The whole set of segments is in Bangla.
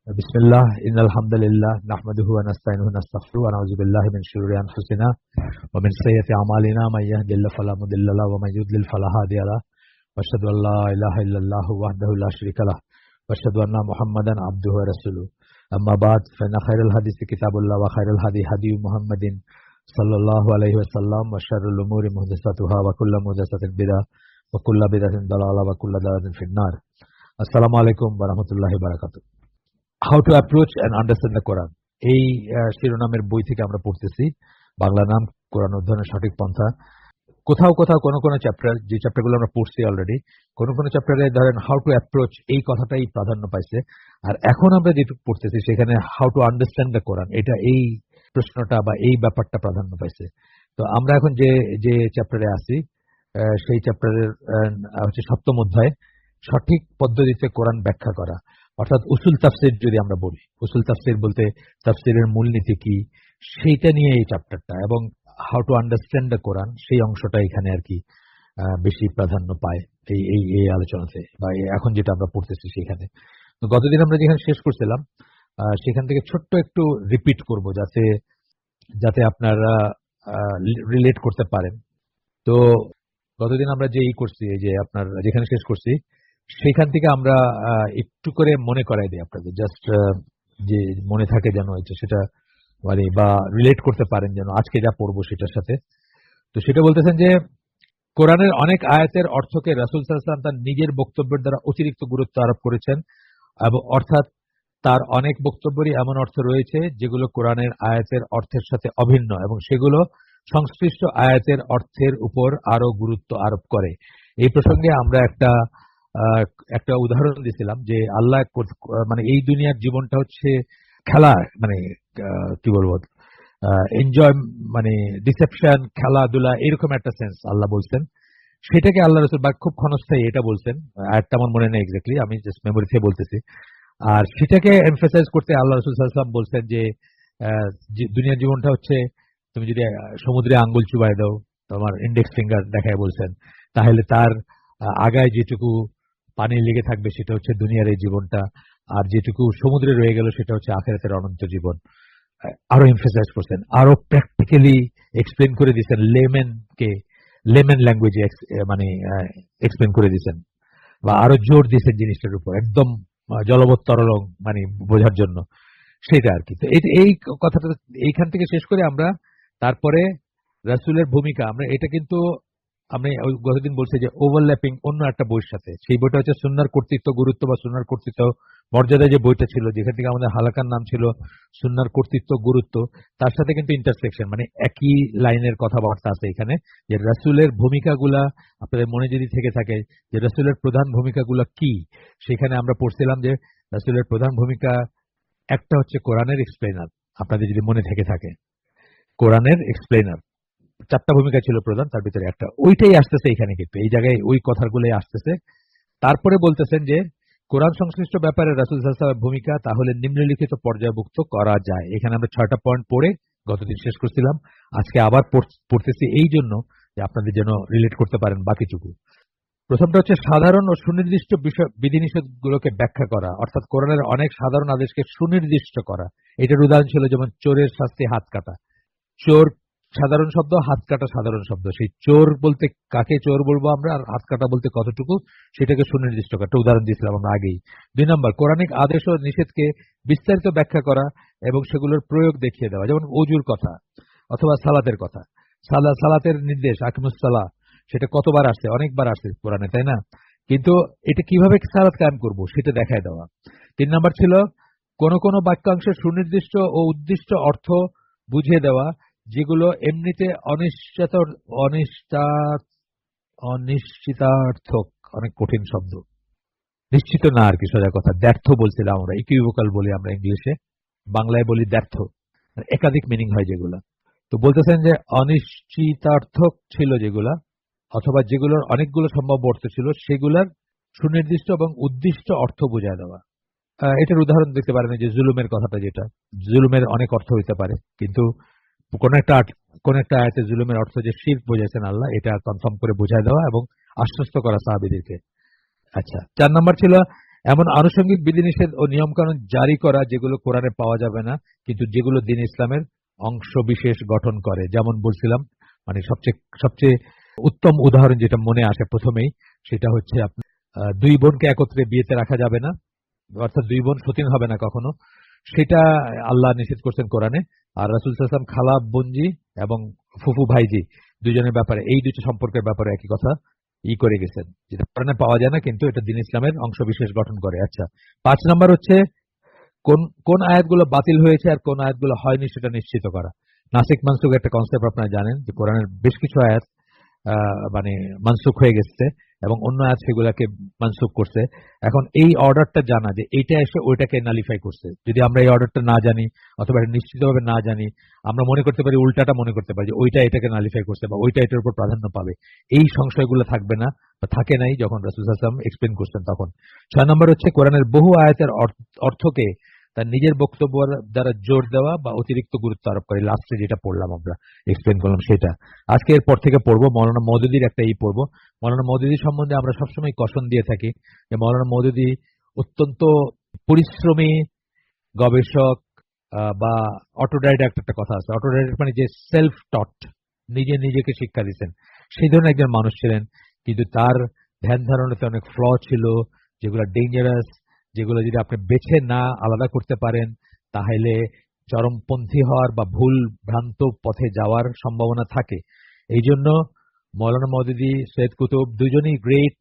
বিসমিল্লাহ ইন্নাল হামদুলিল্লাহ নাহমাদুহু ওয়া নাস্তাইনুহু ওয়া নাস্তাগফিরুহু ওয়া নাউযু বিল্লাহি মিন শুরুরি আনফুসিনা ওয়া মিন সাইয়্যাতি আমালিনা মান ইয়াহদিল্লাহু ফালা মুদিল্লা লাহু ওয়া মান ইউদ্লিল ফালা হাদিয়া লাহু ওয়া আশহাদু আল্লা ইলাহা ইল্লাল্লাহু ওয়াহদাহু লা শারীকা লাহু ওয়া আশহাদু আন্না মুহাম্মাদান আবদুহু ওয়া রাসূলুহু আম্মা বা'দ ফাইন্না খায়রাল হাদিসি কিতাবুল্লাহ ওয়া খায়রাল হাদিয়ু মুহাম্মাদিন সাল্লাল্লাহু আলাইহি ওয়াসাল্লাম ওয়া শাররুল উমুরি মুহদাসাতুহা ওয়া কুল্লু মুহদাসাতিন বিদআহ ওয়া কুল্লু বিদআতিন দালালাহ ওয়া কুল্লু দালালাতিন ফিন-নার। আসসালামু আলাইকুম ওয়া রাহমাতুল্লাহি ওয়া বারাকাতুহু। How to approach and understand the Quran, এই শিরোনামের বই থেকে আমরা পড়তেছি। বাংলা নাম কোরআন অধ্যয়নের সঠিক পন্থা। কোথাও কোথাও কোনো কোনো চ্যাপ্টার, যে চ্যাপ্টারগুলো আমরা পড়ছি অলরেডি, কোনো কোনো চ্যাপ্টারে ধরেন হাউ টু অ্যাপ্রোচ এই কথাটাই প্রাধান্য পাইছে। আর এখন আমরা যেটুকু পড়তেছি সেখানে হাউ টু আন্ডারস্ট্যান্ড দ্য কোরআন, এটা এই প্রশ্নটা বা এই ব্যাপারটা প্রাধান্য পাইছে। তো আমরা এখন যে যে চ্যাপ্টারে আছি সেই চ্যাপ্টারের হচ্ছে সপ্তম অধ্যায়, সঠিক পদ্ধতিতে কোরআন ব্যাখ্যা করা, অর্থাৎ উসুল তাফসির। যদি আমরা বলি উসুল তাফসির বলতে তাফসিরের মূলনীতি কি, সেইটা নিয়ে এই চ্যাপ্টারটা, এবং হাউ টু আন্ডারস্ট্যান্ড দ্য কোরআন সেই অংশটা এখানে আর কি বেশি প্রাধান্য পায় এই এই এই আলোচনাতে, বা এখন যেটা আমরা পড়তেছি সেখানে। তো গতদিন আমরা যেখানে শেষ করছিলাম সেখান থেকে ছোট্ট একটু রিপিট করব, যাতে যাতে আপনারা রিলেট করতে পারেন। তো গতদিন আমরা যে করছি, এই যে আপনার যেখানে শেষ করছি সেখান থেকে আমরা একটু করে মনে করাই দিই আপনাদের, জাস্ট যে মনে থাকে যেন সেটা মানে, বা রিলেট করতে পারেন যেন আজকে যা পড়বো সেটার সাথে। তো সেটা বলতেছেন যে কোরআনের অনেক আয়াতের অর্থকে রাসূল সাল্লাল্লাহু আলাইহি ওয়াসাল্লাম তার নিজের বক্তব্যের দ্বারা অতিরিক্ত গুরুত্ব আরোপ করেছেন, এবং অর্থাৎ তার অনেক বক্তব্যেরই এমন অর্থ রয়েছে যেগুলো কোরআনের আয়াতের অর্থের সাথে অভিন্ন, এবং সেগুলো সংশ্লিষ্ট আয়াতের অর্থের উপর আরো গুরুত্ব আরোপ করে। এই প্রসঙ্গে আমরা একটা উদাহরণ দিয়েছিলাম যে আল্লাহ মানে এই দুনিয়ার জীবনটা হচ্ছে খেলা, মানে কি বলবো, এনজয়, মানে ডিসেপশন, খেলাধুলা, এরকম একটা সেন্স আল্লাহ বলছেন। সেটাকে আল্লাহ রাসূল বা খুব ক্ষণস্থায়ী এটা বলছেন, আয়াতটা আমার মনে নেই এক্স্যাক্টলি, আমি জাস্ট মেমোরি থেকে বলতেছি। আর সেটাকে এমফাসাইজ করতে আল্লাহ রাসূল সাল্লাল্লাহু আলাইহি ওয়াসাল্লাম বলছেন যে দুনিয়ার জীবনটা হচ্ছে, তুমি যদি সমুদ্রে আঙ্গুল চুবাই দাও, তোমার ইন্ডেক্স ফিঙ্গার দেখায় বলছেন, তাহলে তার আগায় যেটুকু পানি লেগে থাকবে সেটা হচ্ছে দুনিয়ার এই জীবনটা, আর যেটুকু সমুদ্রে রয়ে গেল সেটা হচ্ছে আখিরাতের অনন্ত জীবন। আরো এমফাসাইজ করছেন, আরো প্র্যাকটিক্যালি এক্সপ্লেন করে দিয়েছেন, লেমেন ল্যাঙ্গুয়েজে মানে এক্সপ্লেন করে দিয়েছেন, বা আরো জোর দিয়েছেন জিনিসটার উপর, একদম জলবৎ তরলং মানে বোঝার জন্য, সেটা আর কি। তো এই কথাটা এইখান থেকে শেষ করে আমরা তারপরে রাসূলের ভূমিকা, আমরা এটা কিন্তু আমি গতদিন বলছি যে ওভারল্যাপিং অন্য একটা বইয়ের সাথে, সেই বইটা হচ্ছে সুন্নাহর কর্তৃত্ব গুরুত্ব বা সুন্নাহর কর্তৃত্ব মর্যাদা, যে বইটা ছিল যেখান থেকে আমাদের হালাকার নাম ছিল সুন্নাহর কর্তৃত্ব গুরুত্ব, তার সাথে কিন্তু ইন্টারসেকশন, মানে একই লাইনের কথাবার্তা আছে এখানে, যে রাসূলের ভূমিকাগুলা আপনাদের মনে যদি থেকে থাকে যে রাসূলের প্রধান ভূমিকাগুলা কি, সেখানে আমরা পড়ছিলাম যে রাসূলের প্রধান ভূমিকা একটা হচ্ছে কোরআনের এক্সপ্লেনার। আপনাদের যদি মনে থেকে থাকে কোরআনের এক্সপ্লেনার, চারটা ভূমিকা ছিল প্রধান, তার ভিতরে একটা, ওইটাই আসতেছে এখানে, কিন্তু এই জায়গায় ওই কথাগুলোই আসতেছে। তারপরে বলতেছেন যে কোরআন সংশ্লিষ্ট ব্যাপারে রাসূল সাল্লাল্লাহু আলাইহি ওয়াসাল্লামের ভূমিকা তাহলে নিম্নলিখিত পর্যায়ভুক্ত করা যায়। এখানে আমরা 6টা পয়েন্ট পড়ে গতদিন শেষ করছিলাম, আজকে আবার পড়তেছি এই জন্য যে আপনাদের যেন রিলেট করতে পারেন বাকিটুকু। প্রথমটা হচ্ছে সাধারণ ও সুনির্দিষ্ট বিষয় বিধিনিষেধগুলোকে ব্যাখ্যা করা, অর্থাৎ কোরআনের অনেক সাধারণ আদেশকে সুনির্দিষ্ট করা। এটার উদাহরণ ছিল যেমন চোরের শাস্তি হাত কাটা। চোর সাধারণ শব্দ, হাত কাটা সাধারণ শব্দ। সেই চোর বলতে কাকে চোর বলবো আমরা, আর হাত কাটা বলতে কতটুকু, সেটাকে সুনির্দিষ্ট করা, একটা উদাহরণ দিয়েছিলাম আমরা আগেই। 2 নম্বর, কোরআনিক আদেশ ও নিষেধকে বিস্তারিত ব্যাখ্যা করা এবং সেগুলোর প্রয়োগ দেখিয়ে দেওয়া, যেমন ওযুর কথা অথবা সালাতের কথা। সালাতের নির্দেশ আকিমুস সালাহ, সেটা কতবার আসছে, অনেকবার আসছে কোরআনে, তাই না? কিন্তু এটা কিভাবে সালাত কায়েম করব সেটা দেখায় দেওয়া। 3 নম্বর ছিল কোন কোন বাক্যাংশের সুনির্দিষ্ট ও উদ্দিষ্ট অর্থ বুঝিয়ে দেওয়া, যেগুলো এমনিতে অনিশ্চিতার্থক, অনেক কঠিন শব্দ, নিশ্চিত না আর কি, সোজা কথা। দ্ব্যর্থ বলছিলাম আমরা, ইকুইভোকাল বলি আমরা ইংলিশে, বাংলায় বলি দ্ব্যর্থ, একাধিক মিনিং হয় যেগুলা। তো বলতেছেন যে অনিশ্চিতার্থক ছিল যেগুলা, অথবা যেগুলোর অনেকগুলো সম্ভাব্য অর্থ ছিল, সেগুলার সুনির্দিষ্ট এবং উদ্দিষ্ট অর্থ বোঝায় দেওয়া। এটার উদাহরণ দেখতে পারেন যে জুলুমের কথাটা, যেটা জুলুমের অনেক অর্থ হইতে পারে, কিন্তু কোন একটা আয়াতে জুলুমের অর্থ যে শিরক বোঝাইছেন আল্লাহ, এটা কনফার্ম করে বোঝায় দেওয়া এবং আশ্বস্ত করা সাহাবীদেরকে। আচ্ছা, 4 নম্বর ছিল এমন আনুষঙ্গিক বিধিনিষেধ ও নিয়মকানুন জারি করা যেগুলো কোরআনে পাওয়া যাবে না, কিন্তু যেগুলো দ্বীন ইসলামের অংশ বিশেষ গঠন করে। যেমন বলছিলাম, মানে সবচেয়ে সবচেয়ে উত্তম উদাহরণ যেটা মনে আসে প্রথমেই, সেটা হচ্ছে দুই বোনকে একত্রে বিয়েতে রাখা যাবে না, অর্থাৎ দুই বোন সতীন হবে না কখনো, সেটা আল্লাহ নিষেধ করছেন কোরআনে। আর রাসূল সাল্লাল্লাহু আলাইহি ওয়াসাল্লাম খালা বোনজি এবং ফুফু ভাইজি দুজনের ব্যাপারে, এই দুটো সম্পর্কের ব্যাপারে একই কথা করে গেছেন, যেটা কোরআনে পাওয়া যায় না কিন্তু এটা দ্বীন ইসলামের অংশ বিশেষ গঠন করে। আচ্ছা, 5 নাম্বার হচ্ছে কোন কোন আয়াতগুলো বাতিল হয়েছে আর কোন আয়াতগুলো হয়নি সেটা নিশ্চিত করা। নাসিক মানসুখ একটা কনসেপ্ট আপনারা জানেন, যে কোরআনের বেশ কিছু আয়াত মানে মানসুখ হয়ে গেছে এবং অন্য আয়াত সেগুলাকে মানসুখ করছে। এখন এই অর্ডারটা জানা, যে এইটা এসে ওইটাকে নালিফাই করছে, যদি আমরা এই অর্ডারটা না জানি অথবা এটা নিশ্চিতভাবে না জানি, আমরা মনে করতে পারি, উল্টাটা মনে করতে পারি যে ওইটা এটাকে নালিফাই করছে বা ওইটা এটার উপর প্রাধান্য পাবে। এই সংশয়গুলো থাকবে না বা থাকে নাই যখন রাসূল সাল্লাল্লাহু আলাইহি ওয়াসাল্লাম এক্সপ্লেন করছেন তখন। 6 নম্বর হচ্ছে কোরআনের বহু আয়াতের অর্থকে তার নিজের বক্তব্য দ্বারা জোর দেওয়া বা অতিরিক্ত গুরুত্ব আরোপ করে। লাস্টে যেটা পড়লাম আমরা এক্সপ্লেন করলাম সেটা আজকে এরপর থেকে পড়বো। মৌলানা মওদুদীর একটা পড়বো। মৌলানা মওদুদী সম্বন্ধে আমরা সবসময় কসন দিয়ে থাকি যে মৌলানা মওদুদী অত্যন্ত পরিশ্রমী গবেষক, বা অটোডাইডাক্ট একটা কথা আছে, অটোডাইডাক্ট মানে যে সেলফ টট, নিজে নিজেকে শিক্ষা দিচ্ছেন, সেই ধরনের একজন মানুষ ছিলেন। কিন্তু তার ধ্যান ধারণাতে অনেক ফ্ল ছিল, যেগুলো ডেঞ্জারাস, যেগুলো যদি আপনি বেছে না আলাদা করতে পারেন তাহলে চরমপন্থী হওয়ার বা ভুল ভ্রান্ত পথে যাওয়ার সম্ভাবনা থাকে। এই জন্য মৌলানা মওদুদী, সৈয়দ কুতুব দুজনেই গ্রেট,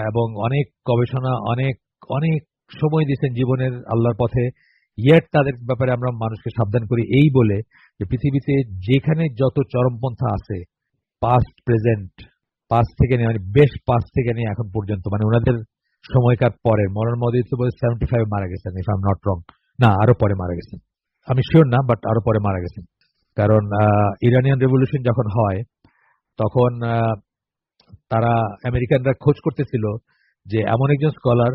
এবং অনেক গবেষণা, অনেক অনেক সময় দিয়েছেন জীবনের আল্লাহর পথে। ইয়েট তাদের ব্যাপারে আমরা মানুষকে সাবধান করি এই বলে যে পৃথিবীতে যেখানে যত চরমপন্থা আছে, পাস্ট প্রেজেন্ট, পাঁচ থেকে নিয়ে মানে বেশ পাঁচ থেকে নিয়ে এখন পর্যন্ত, মানে ওনাদের সময়কার পরে, মৌলানা মওদুদী তো বলে 75 মারা গেছেন, if I am not wrong, না আরো পরে মারা গেছেন, আমি শিওর না, বাট আরো পরে মারা গেছেন। কারণ ইরানিয়ান রেভলিউশন যখন হয় তখন তারা আমেরিকানরা খোঁজ করতেছিল যে এমন একজন স্কলার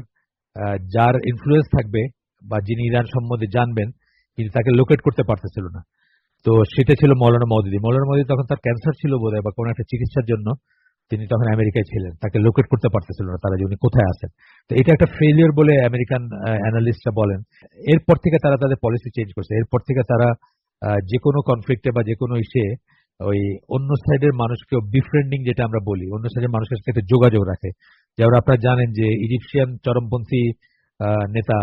যার ইনফ্লুয়েন্স থাকবে বা যিনি ইরান সম্বন্ধে জানবেন, কিন্তু তাকে লোকেট করতে পারতেছিল না। তো সেটা ছিল মৌলানা মওদুদী। মৌলানা মওদুদী তখন তার ক্যান্সার ছিল বোধহয় বা কোনো একটা চিকিৎসার জন্য তিনি তখন আমেরিকায় ছিলেন, তাকে লোকেট করতে পারতেছিল না তারা যে উনি কোথায় আছেন। তো এটা একটা ফেলিওর বলে আমেরিকান অ্যানালিস্টরা বলেন। এরপর থেকে তারা তাদের পলিসি চেঞ্জ করছে। এরপর থেকে তারা যে কোনো কনফ্লিক্টে বা যে কোনো ইস্যে ওই অন্য সাইডের মানুষকেও বিফ্রেন্ডিং, যেটা আমরা বলি, অন্য সাইডের মানুষের সাথে যোগাযোগ রাখে। যেমন আপনারা জানেন যে ইজিপশিয়ান চরমপন্থী নেতা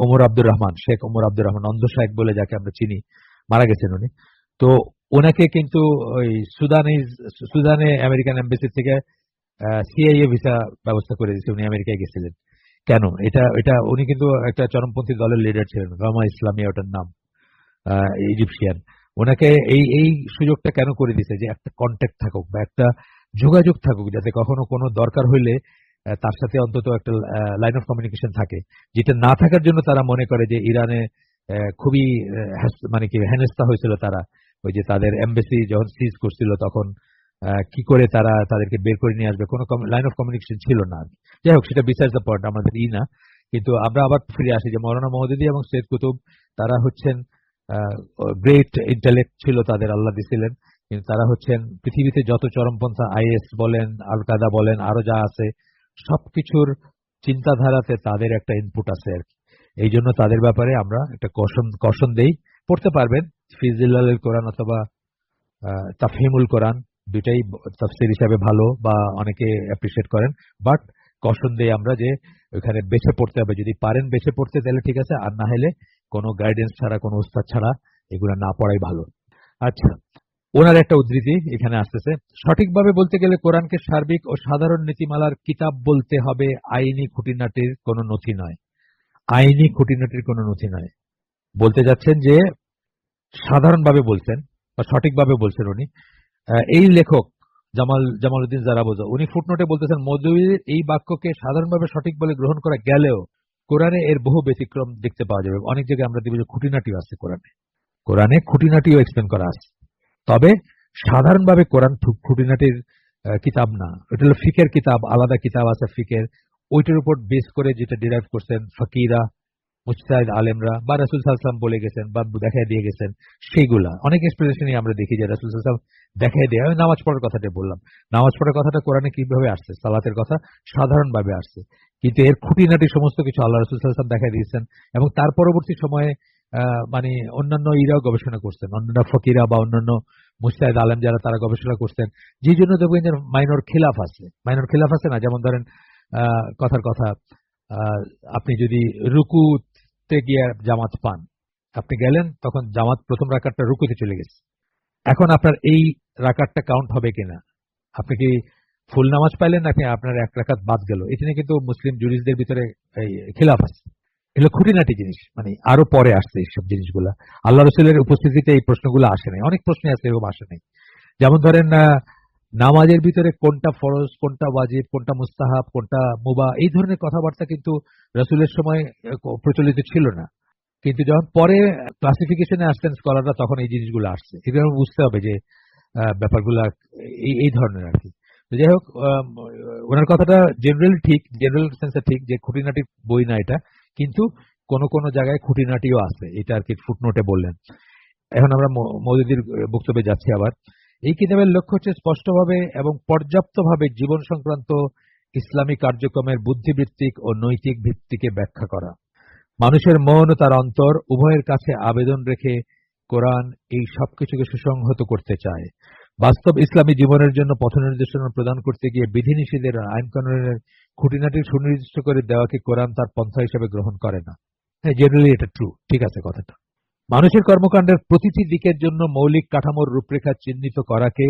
ওমর আব্দুর রহমান, শেখ ওমর আব্দুর রহমান, অন্ধ শায়েখ বলে যাকে আমরা চিনি, মারা গেছেন উনি। তো ওনাকে কিন্তু ওই সুদানে আমেরিকান এমবাসি থেকে সিআইএ ভিসা ব্যবস্থা করে দিয়েছে, উনি আমেরিকায় গেছিলেন। কেন? এটা এটা উনি কিন্তু একটা চরমপন্থী দলের লিডার ছিলেন, গামা ইসলামিয়া ওটার নাম, ইজিপশিয়ান। ওনাকে এই এই সুযোগটা কেন করে দিছে, যে একটা কন্ট্যাক্ট থাকুক বা একটা যোগাযোগ থাকুক, যাতে কখনো কোনো দরকার হইলে তার সাথে অন্তত একটা লাইন অফ কমিউনিকেশন থাকে। যেটা না থাকার জন্য তারা মনে করে যে ইরানে খুবই মানে কি হেনস্থা হয়েছিল তারা, ওই যে তাদের এমবাসি যখন সিজ করছিল তখন কি করে তারা তাদেরকে বের করে নিয়ে আসবে, কোনো লাইন অফ কমিউনিকেশন ছিল না। যাই হোক, সেটা বিসাইডস দ্য পয়েন্ট, আমাদের না। কিন্তু আমরা আবার ফিরে আসি যে মৌলানা মওদুদী এবং সৈয়দ কুতুব, তারা হচ্ছেন গ্রেট ইন্টেলেক্ট ছিল তাদের, আল্লাহ দিছিলেন, কিন্তু তারা হচ্ছেন পৃথিবীতে যত চরমপন্থা, আইএস বলেন, আল কায়দা বলেন, আরো যা আছে সবকিছুর চিন্তাধারাতে তাদের একটা ইনপুট আছে আর কি। এই জন্য তাদের ব্যাপারে আমরা একটা কশন দেই। পড়তে পারবেন ফিজিলাল কোরআন অথবা তাফহিমুল কোরআন, দুইটাই তাফসীর হিসাবে ভালো বা অনেকে অ্যাপ্রিশিয়েট করেন, বাট কশন দেই আমরা যে ওইখানে বেছে পড়তে হবে। যদি পারেন বেছে পড়তে তাহলে ঠিক আছে, আর না হলে কোনো গাইডেন্স ছাড়া, কোনো উস্তাদ ছাড়া এগুলো না পড়াই ভালো। আচ্ছা, ওনার একটা উদ্ধৃতি এখানে আসতেছে, সঠিকভাবে বলতে গেলে কোরআনকে সার্বিক ও সাধারণ নীতিমালার কিতাব বলতে হবে, আইনি খুঁটিনাটির কোনো নথি নয়। আইনি খুঁটিনাটির কোনো নথি নয় বলতে যাচ্ছেন যে সাধারণভাবে বলছেন বা সঠিকভাবে বলছেন উনি। এই লেখক জামালউদ্দিন জারাবোজা, উনি ফুটনোটে বলতেছেন মওদুদীর এই বাক্যকে সাধারণভাবে সঠিক বলে গ্রহণ করা গেলেও কোরআনে এর বহু ব্যতিক্রম দেখতে পাওয়া যাবে। অনেক জায়গায় আমরা দেখব যে খুঁটিনাটিও আছে কোরআনে খুঁটিনাটিও এক্সপ্লেন করা আছে। তবে সাধারণভাবে কোরআন খুঁটিনাটির কিতাব না, এটা হলো ফিকের কিতাব, আলাদা কিতাব আছে ফিকের, ওইটার উপর বেস করে যেটা ডিরাইভ করছেন ফকিরা, মুজতাহিদ আলেমরা বা রাসূল সাল্লাল্লাহু আলাইহি ওয়াসাল্লাম বলে গেছেন বা দেখায় দিয়ে গেছেন, সেইগুলা অনেক এক্সপ্লেনেশনই আমরা দেখি যে রাসূল সাল্লাল্লাহু আলাইহি ওয়াসাল্লাম দেখায় দিয়ে। আমি নামাজ পড়ার কথাটা বললাম, নামাজ পড়ার কথাটা কোরআনে কিভাবে আসছে, সালাতের কথা সাধারণভাবে আসছে, কিন্তু এর খুঁটিনাটি সমস্ত কিছু আল্লাহ রাসূল সাল্লাল্লাহু আলাইহি ওয়াসাল্লাম দেখাই দিয়েছেন। এবং তার পরবর্তী সময়ে মানে অন্যান্য ইরাও গবেষণা করছেন, অন্যান্য ফকিরা বা অন্যান্য মুজতাহিদ আলেম যারা তারা গবেষণা করছেন। যে জন্য দেখবেন যে মাইনর খিলাফ আছে, মাইনর খিলাফ আছে না, যেমন ধরেন কথার কথা, আহ, আপনি যদি রুকুতে গিয়ে জামাত পান, আপনি গেলেন তখন জামাত প্রথম রাকাতটা রুকুতে চলে গেছে, এখন আপনার এই রাকাতটা কাউন্ট হবে কিনা, আপনি কি ফুল নামাজ পাইলেন নাকি আপনার এক রাকাত বাদ গেল, এটা নিয়ে কিন্তু মুসলিম জুরিসদের ভিতরে এই খিলাফ আছে। এগুলো খুঁটিনাটি জিনিস, মানে আরো পরে আসছে এইসব জিনিসগুলা। আল্লাহ রসুলের উপস্থিতিতে এই প্রশ্নগুলো আসে নাই, অনেক প্রশ্ন আছে এরকম আসে নাই। যেমন ধরেন নামাজের ভিতরে কোনটা ফরজ, কোনটা ওয়াজিব, কোনটা মুস্তাহাব, কোনটা মুবাহ, এই ধরনের কথাবার্তা কিন্তু রসুলের সময় প্রচলিত ছিল না। কিন্তু যখন পরে ক্লাসিফিকেশনে আসছেন স্কলাররা, তখন এই জিনিসগুলো আসছে। এগুলো বুঝতে হবে যে ব্যাপারগুলা এই ধরনের আর কি। তো যাই হোক, ওনার কথাটা জেনারেল ঠিক, জেনারেল সেন্সে ঠিক যে খুঁটিনাটি বই না এটা, কিন্তু কোন কোন জায়গায় খুঁটিনাটিও আছে, এটা আর কি ফুটনোটে বললেন। এখন আমরা মওদুদির বক্তব্যে যাচ্ছি আবার। এই কিতাবের লক্ষ্য হচ্ছে স্পষ্টভাবে এবং পর্যাপ্তভাবে জীবন সংক্রান্ত ইসলামী কার্যক্রমের বুদ্ধিবৃত্তিক ও নৈতিক ভিত্তিকে ব্যাখ্যা করা। মানুষের মন ও তার অন্তর উভয়ের কাছে আবেদন রেখে কোরআন এই সবকিছুকে সুসংহত করতে চায়। বাস্তব ইসলামী জীবনের জন্য পথ নির্দেশনা প্রদান করতে গিয়ে বিধিনিষেধের আইন কানুনের খুঁটিনাটি সুনির্দিষ্ট করে দেওয়াকে কোরআন তার পন্থা হিসেবে গ্রহণ করে না। হ্যাঁ, জেনারেলি এটা ট্রু, ঠিক আছে কথাটা। মানুষের কর্মকাণ্ডের প্রতিটি দিকের জন্য মৌলিক কাঠামোর রূপরেখা চিহ্নিত করাকে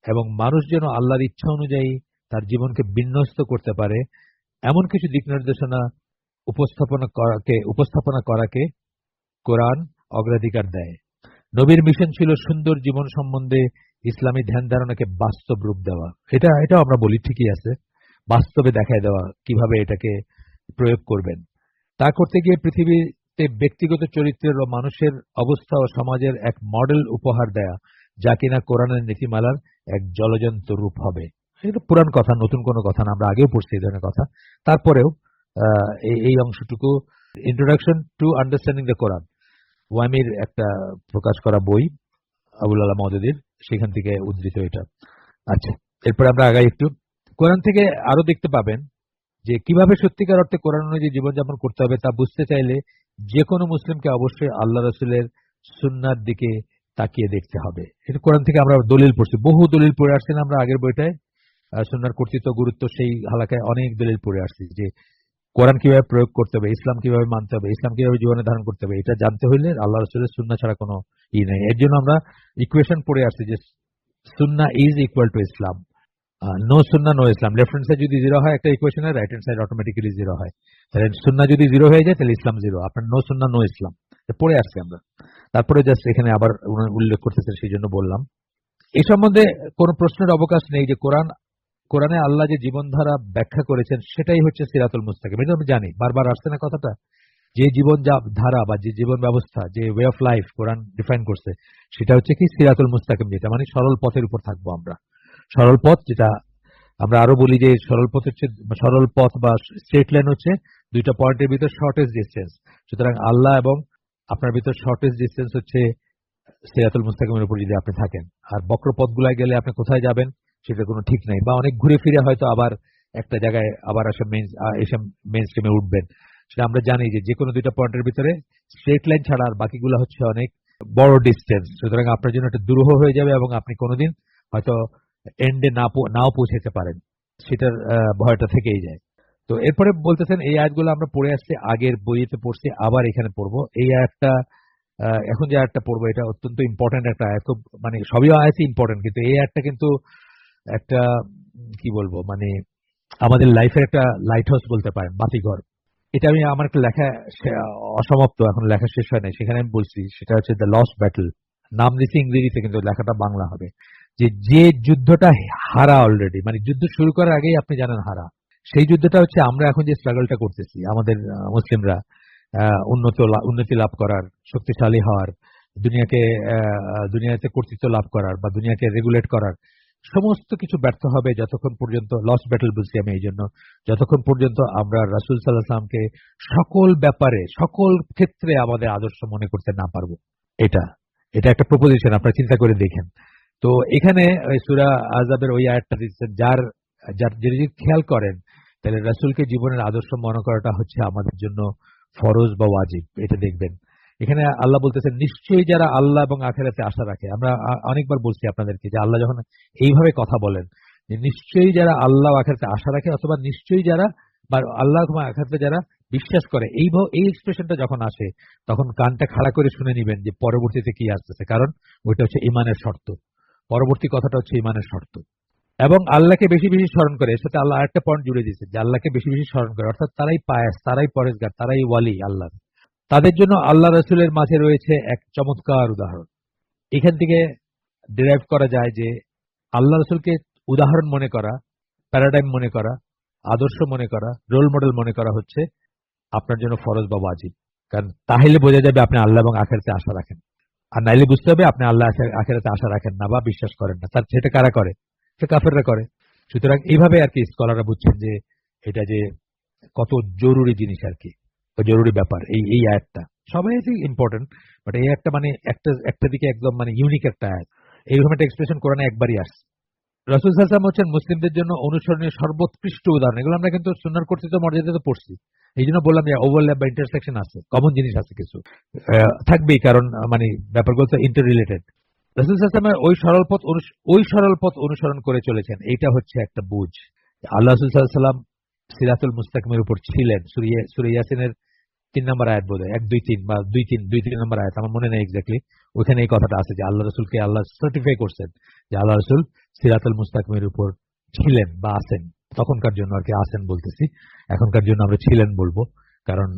এবং মানুষ যেন আল্লাহর ইচ্ছা অনুযায়ী তার জীবনকে বিন্যস্ত করতে পারে এমন কিছু দিক নির্দেশনা উপস্থাপনা করাকে কোরআন অগ্রাধিকার দেয়। নবীর মিশন ছিল সুন্দর জীবন সম্বন্ধে ইসলামী ধ্যান ধারণাকে বাস্তব রূপ দেওয়া। এটাও আমরা বলি, ঠিকই আছে, বাস্তবে দেখায় দেওয়া কিভাবে এটাকে প্রয়োগ করবেন। তা করতে গিয়ে পৃথিবীতে ব্যক্তিগত চরিত্রের ও মানুষের অবস্থা ও সমাজের এক মডেল উপহার দেয়া, যা কিনা কোরআনের নীতিমালার এক জলজন্ত রূপ হবে। এটা পুরান কথা, নতুন কোনো কথা না, আমরা আগেও পড়ছি এই ধরনের কথা। তারপরেও এই অংশটুকু ইন্ট্রোডাকশন টু আন্ডারস্ট্যান্ডিং দ্য কোরআন, ওয়ামির একটা প্রকাশ করা বই আবুল আলা মওদুদির, সেখান থেকে উদ্ধৃত এটা। আচ্ছা, এরপরে আমরা আগাই একটু। কোরআন থেকে আরো দেখতে পাবেন যে কিভাবে সত্যিকার অর্থে কোরআন অনুযায়ী জীবনযাপন করতে হবে তা বুঝতে চাইলে যে কোনো মুসলিমকে অবশ্যই আল্লাহ রসুলের সুন্নার দিকে তাকিয়ে দেখতে হবে। এটা কোরআন থেকে আমরা দলিল পড়ছি, বহু দলিল পড়ে আসছিলাম আমরা আগের বইটায়, সুন্নার কর্তৃত্ব গুরুত্ব সেই হালাকায় অনেক দলিল পড়ে আসছি যে কোরআন কিভাবে প্রয়োগ করতে হবে, ইসলাম কিভাবে মানতে হবে, ইসলাম কিভাবে জীবনে ধারণ করতে হবে, এটা জানতে হইলে আল্লাহ রসুলের সুন্না ছাড়া কোনো নেই। এর জন্য আমরা ইকুয়েশন পড়ে আসছি যে sunnah is equal to Islam, no sunnah no Islam. Left hand side যদি জিরো হয় একটা ইকুয়েশনের, right hand side automatically zero হয়। তাহলে সুন্না যদি জিরো হয়ে যায় তাহলে ইসলাম জিরো, আপনার নো সুন্না নো ইসলাম পড়ে আসছি আমরা। তারপরে জাস্ট এখানে আবার উল্লেখ করতেছে, সেই জন্য বললাম। এই সম্বন্ধে কোনো প্রশ্নের অবকাশ নেই যে কোরআনে আল্লাহ যে জীবনধারা ব্যাখ্যা করেছেন সেটাই হচ্ছে সিরাতুল মুস্তাকিম। এটা আমি জানি, বারবার আসছে না কথাটা, যে জীবন ধারা বা যে জীবন ব্যবস্থা, যে way of life Quran define করছে, সেটা হচ্ছে কি সিরাতুল মুস্তাকিম, যেটা মানে সরল পথের উপর থাকবো আমরা। সরল পথ, যেটা আমরা আরো বলি যে সরল পথ হচ্ছে, সরল পথ বা স্ট্রেট লাইন হচ্ছে দুইটা পয়েন্টের ভিতর শর্টেস্ট ডিস্টেন্স। সুতরাং আল্লাহ এবং আপনার ভিতর শর্টেস্ট ডিস্টেন্স হচ্ছে সিরাতুল মুস্তাকিমের উপর যদি আপনি থাকেন। আর বক্র পথগুলায় গেলে আপনি কোথায় যাবেন সেটা কোনো ঠিক নাই, বা অনেক ঘুরে ফিরে হয়তো আবার একটা জায়গায় আবার এসে মেইন স্ট্রিমে উঠবেন। সেটা আমরা জানি যে কোনো দুইটা পয়েন্টের ভিতরে স্ট্রেট লাইন ছাড়া আর বাকিগুলো হচ্ছে অনেক বড় ডিস্টেন্স। সুতরাং আপনার জন্য একটা দুরূহ হয়ে যাবে এবং আপনি কোনোদিন হয়তো এন্ডে নাও পৌঁছাতে পারেন, সেটার ভয়টা থেকেই যায়। তো এরপরে বলতেছেন এই আয়াতগুলো আমরা পড়ে আসছি, আগের বইয়েতে পড়ছি, আবার এখানে পড়বো। এই আয়াতটা এখন যে আয়াতটা পড়বো এটা অত্যন্ত ইম্পর্টেন্ট একটা আয়াত, খুব মানে সবই আয়াতই ইম্পর্টেন্ট, কিন্তু এই আয়াতটা কিন্তু একটা কি বলবো, মানে আমাদের লাইফের একটা লাইট হাউস বলতে পারেন, বাতিঘর। এটা আমি আমার একটা লেখা অসমাপ্ত, এখন লেখা শেষ হয় নাই, সেখানে আমি বলছি সেটা হচ্ছে দ্য লস্ট ব্যাটল। নাম দিচ্ছি ইংরেজিতে কিন্তু লেখাটা বাংলা হবে। যে যুদ্ধটা হারা অলরেডি, মানে যুদ্ধ শুরু করার আগেই আপনি জানেন হারা, সেই যুদ্ধটা হচ্ছে আমরা এখন যে স্ট্রাগলটা করতেছি আমাদের মুসলিমরা, উন্নতি লাভ করার, শক্তিশালী হওয়ার, দুনিয়াতে কর্তৃত্ব লাভ করার বা দুনিয়াকে রেগুলেট করার, সমস্ত কিছু ব্যর্থ হবে যতক্ষণ পর্যন্ত, লস্ট ব্যাটল বলছি আমি এই জন্য, যতক্ষণ পর্যন্ত আমরা রাসূল সাল্লাল্লাহু আলাইহি ওয়াসাল্লামকে সকল ব্যাপারে সকল ক্ষেত্রে আমাদের আদর্শ মনে করতে না পারবো। এটা একটা প্রপোজিশন, আপনারা চিন্তা করে দেখেন। তো এখানে সূরা আহজাবের ওই আয়াতটা দিচ্ছেন, যার যদি খেয়াল করেন তাহলে রাসূলকে জীবনের আদর্শ মনে করাটা হচ্ছে আমাদের জন্য ফরজ বা ওয়াজিব। এটা দেখবেন এখানে আল্লাহ বলতেছেন, নিশ্চয়ই যারা আল্লাহ এবং আখিরাতে আশা রাখে। আমরা অনেকবার বলছি আপনাদেরকে যে আল্লাহ যখন এইভাবে কথা বলেন যে নিশ্চয়ই যারা আল্লাহ ও আখিরাতে আশা রাখে, অথবা নিশ্চয়ই যারা বা আল্লাহ এবং আখিরাতে যারা বিশ্বাস করে, এই এক্সপ্রেশনটা যখন আসে তখন কানটা খাড়া করে শুনে নিবেন যে পরবর্তীতে কি আসতেছে, কারণ ওইটা হচ্ছে ইমানের শর্ত। পরবর্তী কথাটা হচ্ছে ইমানের শর্ত। এবং আল্লাহকে বেশি বেশি স্মরণ করে, এর সাথে আল্লাহ আরেকটা পয়েন্ট জুড়ে দিয়েছে যে আল্লাহকে বেশি বেশি স্মরণ করে, অর্থাৎ তারাই পায়েস, তারাই পরেশগার, তারাই ওয়ালি আল্লাহ। তাদের জন্য আল্লাহ রসুলের মাঝে রয়েছে এক চমৎকার উদাহরণ। এখান থেকে ডিরাইভ করা যায় যে আল্লাহ রসুলকে উদাহরণ মনে করা, প্যারাডাইম মনে করা, আদর্শ মনে করা, রোল মডেল মনে করা হচ্ছে আপনার জন্য ফরজ বা ওয়াজিব। কারণ তাহলে বোঝা যাবে আপনি আল্লাহ এবং আখিরাতে আশা রাখেন, আর নাইলে বুঝতে হবে আপনি আল্লাহ আখিরাতে আশা রাখেন না বা বিশ্বাস করেন না। তার সেটা কারা করে? সে কাফেররা করে। সুতরাং এইভাবে আর কি স্কলাররা বুঝছেন যে এটা যে কত জরুরি জিনিস আর কি, জরুরি ব্যাপার এই আয়াতটা। সবাই ইম্পর্টেন্ট, বাট এই একটা মানে একটা দিকে একদম মানে ইউনিক একটা আয়াত। এইরকম একটা এক্সপ্রেশন কোরআনে একবারই আসছে। রাসূল সাল্লাল্লাহু আলাইহি ওয়াসাল্লাম হচ্ছেন মুসলিমদের জন্য অনুসরণীয় সর্বোৎকৃষ্ট উদাহরণ। এগুলো আমরা কিন্তু সুন্নাহর কর্তৃত্ব মর্যাদাতে পড়ছি। এই জন্য বললাম যে ওভারল্যাপ বা ইন্টারসেকশন আছে, কমন জিনিস আছে কিছু থাকবেই, কারণ মানে ব্যাপারগুলো তো ইন্টার রিলেটেড। রাসূল সাল্লাল্লাহু আলাইহি ওয়াসাল্লাম ওই সরল পথ অনুসরণ করে চলেছেন, এইটা হচ্ছে একটা বুঝ। আল্লাহ রাসূল সাল্লাল্লাহু আলাইহি ওয়াসাল্লাম সিরাতুল মুস্তাকিমের উপর ছিলেন। সূরা ইয়াসিনের 3 নম্বর আয়াত বোধহয়, 1-2-3 বা 2-3 নম্বর আয়াত, আমার মনে নেই এক্স্যাক্টলি। ওইখানে এই কথাটা আছে যে আল্লাহ রসুলকে আল্লাহ সার্টিফাই করছেন যে আল্লাহ রসুল সিরাতুল মুস্তাকিমের উপর ছিলেন বা আছেন। তখনকার জন্য আর কি আছেন বলতেছি, এখনকার জন্য আমরা ছিলেন বলবো, কারণ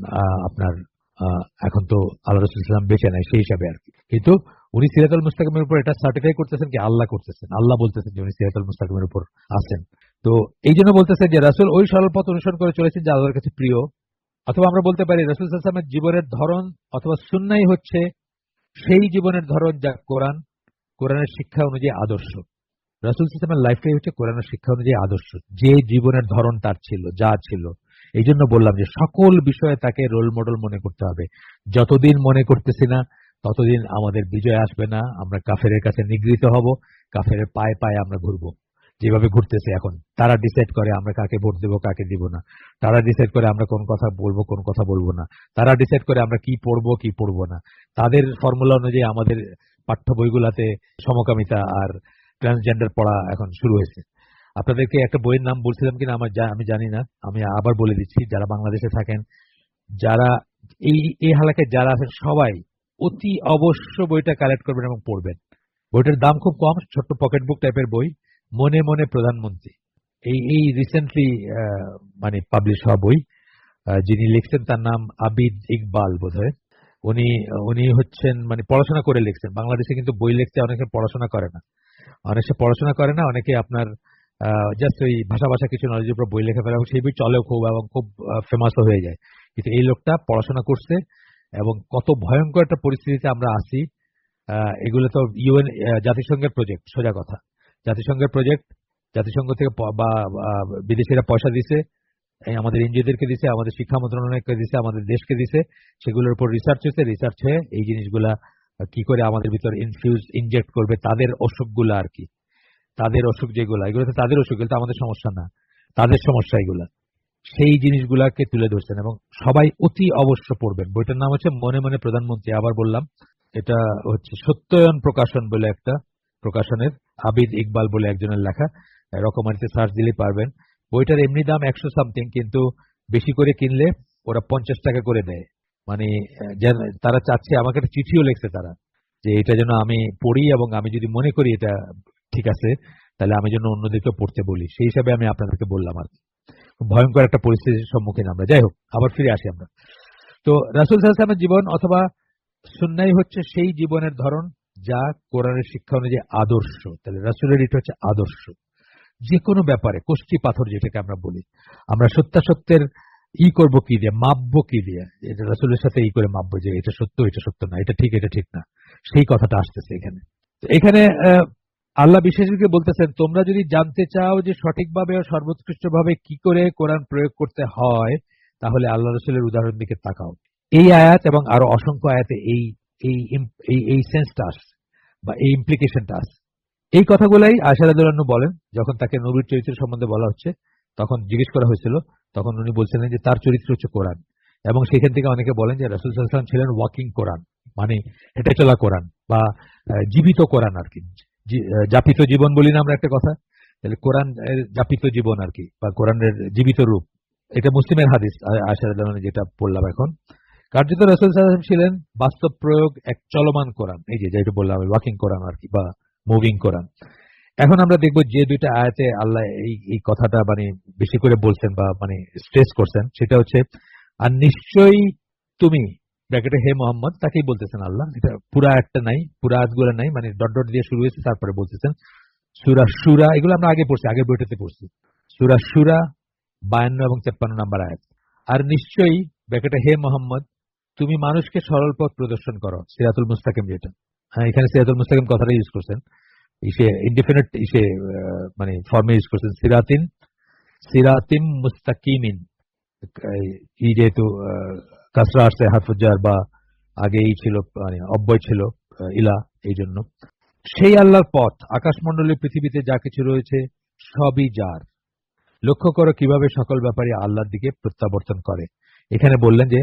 আপনার এখন তো আল্লাহ রসুল ইসলাম বেঁচে নাই সেই হিসাবে আর কি। কিন্তু উনি সিরাতুল মুস্তাকিমের উপর এটা সার্টিফাই করতেছেন কি আল্লাহ করতেছেন, আল্লাহ বলতেছেন যে উনি সিরাতুল মুস্তাকিমের উপর আছেন। তো এই জন্য বলতেছেন যে রাসূল ওই সরল পথ অনুসরণ করে চলেছেন যা আল্লাহর কাছে প্রিয়। অথবা আমরা বলতে পারি রাসূল সাল্লাল্লাহু আলাইহি ওয়াসাল্লামের জীবনের ধরন অথবা সুন্নাহই হচ্ছে সেই জীবনের ধরন যা কোরআনের শিক্ষা অনুযায়ী আদর্শ। রাসূল সাল্লাল্লাহু আলাইহি ওয়াসাল্লামের লাইফটাই হচ্ছে কোরআনের শিক্ষা অনুযায়ী আদর্শ, যে জীবনের ধরন তার ছিল, যা ছিল। এই জন্য বললাম যে সকল বিষয়ে তাকে রোল মডেল মনে করতে হবে। যতদিন মনে করতেছি না ততদিন আমাদের বিজয় আসবে না। আমরা কাফেরের কাছে নিগৃহীত হব, কাফেরের পায়ে পায়ে আমরা ঘুরবো, যেভাবে ঘুরতেছে এখন। তারা ডিসাইড করে আমরা কাকে ভোট দেবো কাকে দিব না, তারা ডিসাইড করে আমরা কোন কথা বলবো কোন কথা বলবো না, তারা ডিসাইড করে আমরা কি পড়বো কি পড়বো না। তাদের ফর্মুলা অনুযায়ী আমাদের পাঠ্য বইগুলাতে সমকামিতা আর ট্রান্সজেন্ডার পড়া এখন শুরু হয়েছে। আপনাদেরকে একটা বইয়ের নাম বলছিলাম কিনা আমি জানি না, আমি আবার বলে দিচ্ছি। যারা বাংলাদেশে থাকেন, যারা এই হালাকায় যারা আছেন, সবাই অতি অবশ্য বইটা কালেক্ট করবেন এবং পড়বেন। বইটার দাম খুব কম, ছোট্ট পকেট বুক টাইপের বই, মনে মনে প্রধানমন্ত্রী। এই রিসেন্টলি মানে পাবলিশ হওয়া বই। যিনি লিখছেন তার নাম আবিদ ইকবাল বোধহয়। উনি উনি হচ্ছেন মানে পড়াশোনা করে লিখছেন। বাংলাদেশে কিন্তু বই লিখতে অনেকে পড়াশোনা করে না, অনেকে আপনার জাস্ট ওই ভাষা কিছু নলেজের উপর বই লেখা ফেলা, সেই বই চলেও খুব এবং খুব ফেমাসও হয়ে যায়। কিন্তু এই লোকটা পড়াশোনা করছে, এবং কত ভয়ঙ্কর একটা পরিস্থিতিতে আমরা আছি। এগুলো তো ইউএন জাতিসংঘের প্রজেক্ট, সোজা কথা। জাতিসংঘের প্রজেক্ট, জাতিসংঘ থেকে বা বিদেশিরা পয়সা দিছে, আমাদের এনজিওদেরকে দিছে, আমাদের শিক্ষা মন্ত্রণালয়কে দিছে, আমাদের দেশকে দিছে। সেগুলোর উপর রিসার্চ হয়েছে, রিসার্চ হয়ে এই জিনিসগুলা কি করে আমাদের ভিতর ইনজেক্ট করবে তাদের অসুখগুলা আর কি। তাদের অসুখ যেগুলা, এগুলো তো তাদের অসুখ, এগুলো তো আমাদের সমস্যা না, তাদের সমস্যা এগুলা। সেই জিনিসগুলাকে তুলে ধরছেন এবং সবাই অতি অবশ্য পড়বেন। বইটার নাম হচ্ছে মনে মনে প্রধানমন্ত্রী। আবার বললাম, এটা হচ্ছে সত্যায়ন প্রকাশন বলে একটা প্রকাশনের, আবিদ ইকবাল বলে একজনের লেখা। রকমারিতে সার্চ দিলেই পারবেন। বইটার এমনি দাম 100 সামথিং, কিন্তু বেশি করে কিনলে ওরা 50 টাকা করে দেয়। মানে তারা চাচ্ছে, আমাকে একটা চিঠিও লিখছে তারা, যে এটা যেন আমি পড়ি এবং আমি যদি মনে করি এটা ঠিক আছে তাহলে আমি যেন অন্যদেরকে পড়তে বলি। সেই হিসাবে আমি আপনাদেরকে বললাম আর কি। ভয়ঙ্কর একটা পরিস্থিতির সম্মুখীন আমরা। যাই হোক, আবার ফিরে আসি আমরা। তো রাসূল সাল্লাল্লাহু আলাইহি ওয়াসাল্লামের জীবন অথবা সুন্নাহই হচ্ছে সেই জীবনের ধরন যা কোরআনের শিক্ষা অনুযায়ী আদর্শ। তাহলে রাসূলের এটা হচ্ছে আদর্শ। যে কোনো ব্যাপারে কষ্টি পাথর যেটাকে আমরা বলি, আমরা সত্যাসত্যের করব কি দিয়ে, মাপবো কি দিয়ে, এটা রাসূলের সাথে করে মাপবো যে এটা সত্য এটা সত্য না, এটা ঠিক না, সেই কথাটা আসতেছে এখানে। এখানে আল্লাহ বিশ্বাসীকে বলতেছেন, তোমরা যদি জানতে চাও যে সঠিকভাবে ও সর্বোৎকৃষ্টভাবে কি করে কোরআন প্রয়োগ করতে হয়, তাহলে আল্লাহ রাসূলের উদাহরণ দিকে তাকাও। এই আয়াত এবং আরো অসংখ্য আয়াতে এই এই সেন্সটা আসছে বা এই ইমপ্লিকেশনটা আসছে। এই কথাগুলাই আয়েশা রাদিয়াল্লাহু আনহা বলেন যখন তাকে নবীর চরিত্র সম্বন্ধে বলা হচ্ছে, তখন জিজ্ঞেস করা হয়েছিল, তখন উনি বলছিলেন যে তার চরিত্র হচ্ছে কোরআন। এবং সেখান থেকে অনেকে বলেন যে রাসূল সাল্লাল্লাহু আলাইহি ওয়াসাল্লাম ছিলেন ওয়াকিং কোরআন, মানে হেঁটে চলা কোরআন বা জীবিত কোরআন আর কি। যাপিত জীবন বলি না আমরা একটা কথা, তাহলে কোরআন এর যাপিত জীবন আর কি, বা কোরআনের জীবিত রূপ। এটা মুসলিমের হাদিস, আয়েশা রাদিয়াল্লাহু আনহা যেটা বললাম এখন। কার্যত রাসূল সাল্লাল্লাহু আলাইহি ওয়াসাল্লাম ছিলেন বাস্তব প্রয়োগ এক চলমান কোরআন, এই যে যেটা বললাম ওয়াকিং কোরআন আর কি, বা মুভিং কোরআন। এখন আমরা দেখব যে দুইটা আয়াতে আল্লাহ এই কথাটা মানে বেশি করে বলছেন বা মানে স্ট্রেস করছেন, সেটা হচ্ছে আর নিশ্চয়ই তুমি, ব্র্যাকেটে হে মোহাম্মদ, তাকেই বলতেছেন আল্লাহ। এটা পুরা একটা নাই, পুরা আয়াতগুলো নাই, মানে ডট ডট দিয়ে শুরু হয়েছে, তারপরে বলতেছেন সূরা শুরা। এগুলো আমরা আগে পড়ছি, আগের বইটাতে পড়ছি। সূরা শুরা 52 এবং 53 নম্বর আয়াত। আর নিশ্চয়ই, ব্র্যাকেটে হে মোহাম্মদ, তুমি মানুষকে সরল পথ প্রদর্শন করো, সিরাতুল মুস্তাকিম যেটা। হ্যাঁ, এখানে সিরাতুল মুস্তাকিম কথাটা ইউজ করছেন, ইসে ইনডিফিনিট ইসে মানে ফর্মে ইউজ করছেন, সিরাতিম মুস্তাকিমিন। এই যেহেতু কাসরা আসছে হারফুজার, বা আগে এই ছিল মানে অব্যয় ছিল ইলা, এই জন্য। সেই আল্লাহর পথ, আকাশমণ্ডলী পৃথিবীতে যা কিছু রয়েছে সবই যার। লক্ষ্য করো কিভাবে সকল ব্যাপারে আল্লাহর দিকে প্রত্যাবর্তন করে। এখানে বললেন যে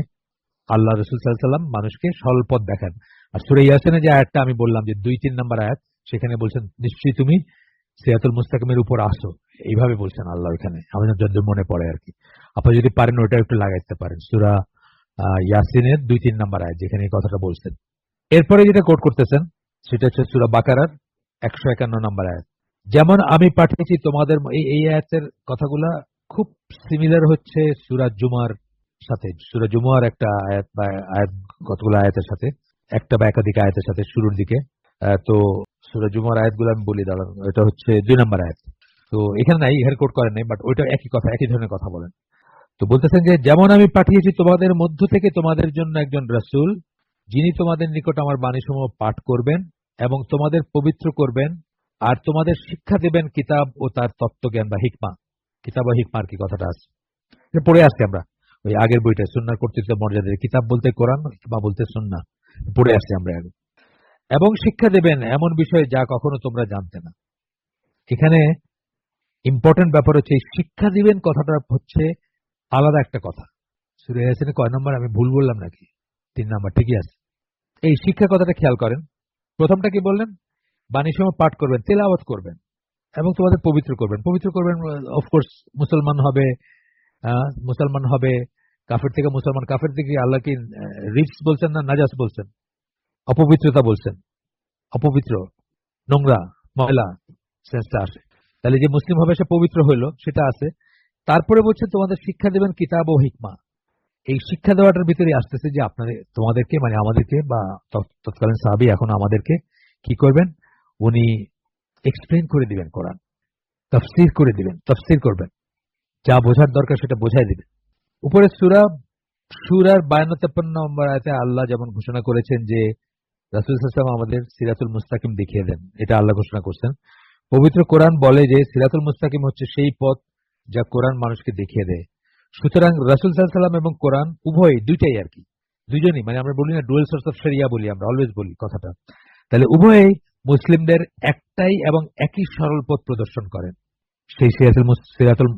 আল্লাহ রাসূল সাল্লাল্লাহু আলাইহি ওয়াসাল্লাম মানুষকে সরল পথ দেখান। আর সূরা ইয়াসিনে যে আয়াতটা আমি বললাম যে 2-3 নম্বর আয়াত, সেখানে বলছেন নিশ্চয়ই তুমি সিরাতুল মুস্তাকিমের উপর আসো, এইভাবে বলছেন আল্লাহ এখানে, আমাদের যদ্দূর মনে পড়ে আর কি। আপনি যদি পারেন ওটা একটু লাগাইতে পারেন, সূরা ইয়াসিনের 2-3 নম্বর আয়াত যেখানে এই কথাটা বলছেন। এরপরে যেটা কোট করতেছেন সেটা হচ্ছে সূরা বাকারার 151 নম্বর আয়াত। যেমন আমি পাঠিয়েছি তোমাদের, এই আয়াতের কথাগুলা খুব সিমিলার হচ্ছে সূরা জুমার সাথে। সূরা জুমার একটা আয়াত বা আয়াত, কতগুলো আয়াতের সাথে, একটা বা একাধিক আয়াতের সাথে শুরুর দিকে। তো সূরা জুমার আয়াতগুলো আমি বলি দাঁড়ান, এটা হচ্ছে 2 নম্বর আয়াত। তো এখানে নাই, এখানে কোট করেন নাই, বাট ওইটা একই কথা, একই ধরনের কথা বলেন। তো বলতেছেন যে যেমন আমি পাঠিয়েছি তোমাদের মধ্য থেকে তোমাদের জন্য একজন রাসূল, যিনি তোমাদের নিকট আমার বাণীসমূহ পাঠ করবেন এবং তোমাদের পবিত্র করবেন, আর তোমাদের শিক্ষা দেবেন কিতাব ও তার তত্ত্বজ্ঞান বা হিকমা। কিতাব ও হিকমা আর কি কথাটা আছে, এটা পড়ে আসছি আমরা ওই আগের বইটা, সুন্নাহর কর্তৃত্ব মর্যাদা। কিতাব বলতে কোরআন, হিকমা বলতে সুন্নাহ, পড়ে আসছি আমরা আগে। এবং শিক্ষা দেবেন এমন বিষয় যা কখনো তোমরা জানতে না। এখানে ইম্পর্টেন্ট ব্যাপার হচ্ছে এই শিক্ষা দিবেন কথাটা হচ্ছে আলাদা একটা কথা। সূরা ইয়াসিনে কয় নম্বর, আমি ভুল বললাম নাকি? 3 নম্বর, ঠিকই আছে। এই শিক্ষা কথাটা খেয়াল করেন। প্রথমটা কি বললেন? বাণীসমূহ পাঠ করবেন, তেলাওয়াত করবেন এবং তোমাদের পবিত্র করবেন। পবিত্র করবেন অফকোর্স মুসলমান হবে, মুসলমান হবে, কাফের থেকে মুসলমান। কাফের থেকে আল্লাহ কি রিক্স বলছেন না নাজাস বলছেন? অপবিত্রতা বলছেন, অপবিত্র, নোংরা, ময়লা সেন্সটা আসে। তাহলে যে মুসলিম হবে সে পবিত্র হইলো, সেটা আছে। তারপরে বলছে তোমাদের শিক্ষা দেবেন কিতাব ও হিকমা। এই শিক্ষা দেওয়াটার ভিতরে আসতেছে যে আপনাদের, তোমাদেরকে মানে আমাদেরকে, বা তৎকালীন সাহাবী এখন আমাদেরকে কি করবেন, উনি এক্সপ্লেন করে দিবেন কোরআন, তাফসীর করে দিবেন, তাফসীর করবেন, যা বোঝার দরকার সেটা বোঝাই দিবেন। উপরে সূরার 52-53 নম্বর আয়াতে আল্লাহ যেমন ঘোষণা করেছেন যে রাসূল সাল্লাল্লাহু আলাইহি ওয়াসাল্লাম আমাদের সিরাতুল মুস্তাকিম দেখিয়ে দেন, এটা আল্লাহ ঘোষণা করছেন। পবিত্র কোরআন বলে যে সিরাতুল মুস্তাকিম হচ্ছে সেই পথ যা কোরআন মানুষকে দেখিয়ে দেয়। সুতরাং রাসূল সাল্লাল্লাহু আলাইহি ওয়াসাল্লাম এবং কোরআন উভয়, দুইটাই আর কি, দুইজনই, মানে আমরা বলি না ডুয়াল সোর্স অফ শরিয়া বলি, আমরা অলওয়েজ বলি কথাটা। তাহলে উভয়ই মুসলিমদের একটাই এবং একই সরল পথ প্রদর্শন করেন। সেই সিরাতুল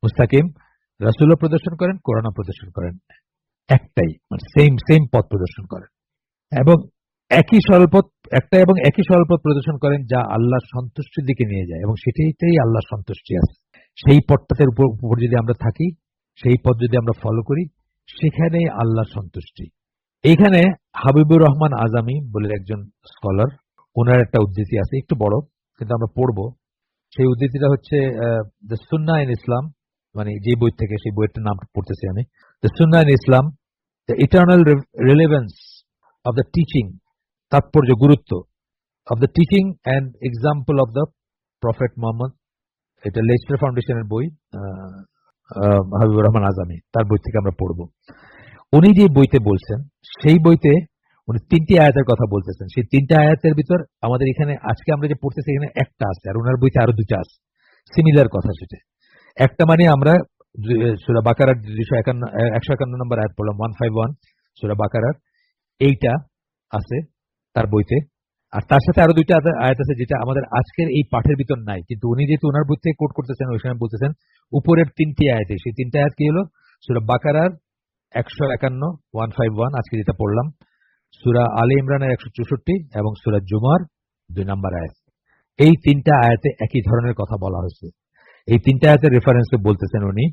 মুস্তাকিম রাসূলও প্রদর্শন করেন, কোরআনও প্রদর্শন করেন, একটাই, মানে সেম পথ প্রদর্শন করেন এবং একই সরল পথ, একটা এবং একই সরল পথ প্রদর্শন করেন যা আল্লাহর সন্তুষ্টির দিকে নিয়ে যায়, এবং সেটাইতেই আল্লাহর সন্তুষ্টি আছে। সেই পথটার উপর যদি আমরা থাকি, সেই পথ যদি আমরা ফলো করি, সেখানেই আল্লাহর সন্তুষ্টি। এইখানে হাবিবুর রহমান আজামি বলে একজন স্কলার, ওনার একটা উদ্ধৃতি আছে, একটু বড় কিন্তু আমরা পড়বো। সেই উদ্ধৃতিটা হচ্ছে দ্য সুন্নাহ ইন ইসলাম, মানে যে বই থেকে, সেই বইয়ের নাম পড়তেছি আমি। The Sunnah in Islam, the eternal relevance of the teaching, তাৎপর্য, গুরুত্ব, of the teaching and example of the prophet Mohammad. এটা লেস্টার ফাউন্ডেশনের বই, হাবিবুর রহমান আজামি, তার বই থেকে আমরা পড়বো। উনি যে বইতে বলছেন, সেই বইতে উনি 3টি আয়াতের কথা বলতেছেন। সেই 3টা আয়াতের ভিতর আমাদের এখানে আজকে আমরা যে পড়তেছি এখানে একটা আছে, আর ওনার বইতে আরো 2টা আছে সিমিলার কথা। সেটা একটা, মানে আমরা সূরা বাকারার 151 নম্বর আয়াত পড়লাম, 151 সূরা বাকারার, এইটা আছে তার বইতে। আর তার সাথে আরো 2টা আয়াত আছে যেটা আমাদের আজকের এই পাঠের ভিতর নাই, কিন্তু উনি যেহেতু ওনার বই থেকে কোট করতেছেন, ওই সময় বলতেছেন উপরের 3টি আয়াতে। সেই 3টা আয়াত কি হলো? সূরা বাকারার 151 151 আজকে যেটা পড়লাম, সূরা আলে ইমরানের 164 এবং সূরা জুমার 2 নম্বর আয়াত। এই 3টা আয়াতে একই ধরনের কথা বলা হয়েছে। এই 3টা আয়াতের রেফারেন্সে বলতেছেন উনি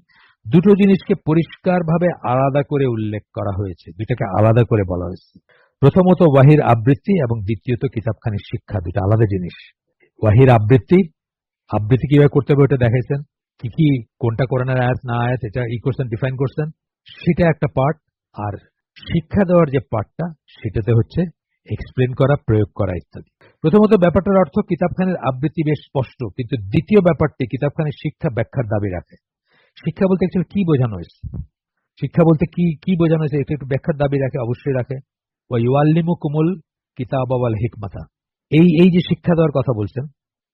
দুটো জিনিসকে পরিষ্কারভাবে আলাদা করে উল্লেখ করা হয়েছে, দুটাকে আলাদা করে বলা হয়েছে। প্রথমত ওয়াহির আবৃত্তি এবং দ্বিতীয়ত কিতাবখানির শিক্ষা, দুটো আলাদা জিনিস। ওয়াহির আবৃত্তি কিভাবে করতে হবে ওটা দেখাইছেন, কি কি কোনটা কোরআনের আয়াত না আয়াত এটা করছেন, ডিফাইন করছেন, সেটা একটা পার্ট। আর শিক্ষা দেওয়ার যে পার্টটা সেটাতে হচ্ছে এক্সপ্লেন করা, প্রয়োগ করা ইত্যাদি। প্রথমত ব্যাপারটার অর্থ কিতাবখানির আবৃত্তি বেশ স্পষ্ট, কিন্তু দ্বিতীয় ব্যাপারটি কিতাবখানির শিক্ষা ব্যাখ্যার দাবি রাখে। শিক্ষা বলতে অ্যাকচুয়ালি কি বোঝানো হয়েছে, শিক্ষা বলতে কি বোঝানো হয়েছে এটা একটু ব্যাখ্যার দাবি রাখে, অবশ্যই রাখে। ওয়া ইউআল্লিমুকুমুল কিতাবা ওয়াল হিকমাতা, এই যে শিক্ষা দেওয়ার কথা বলছেন,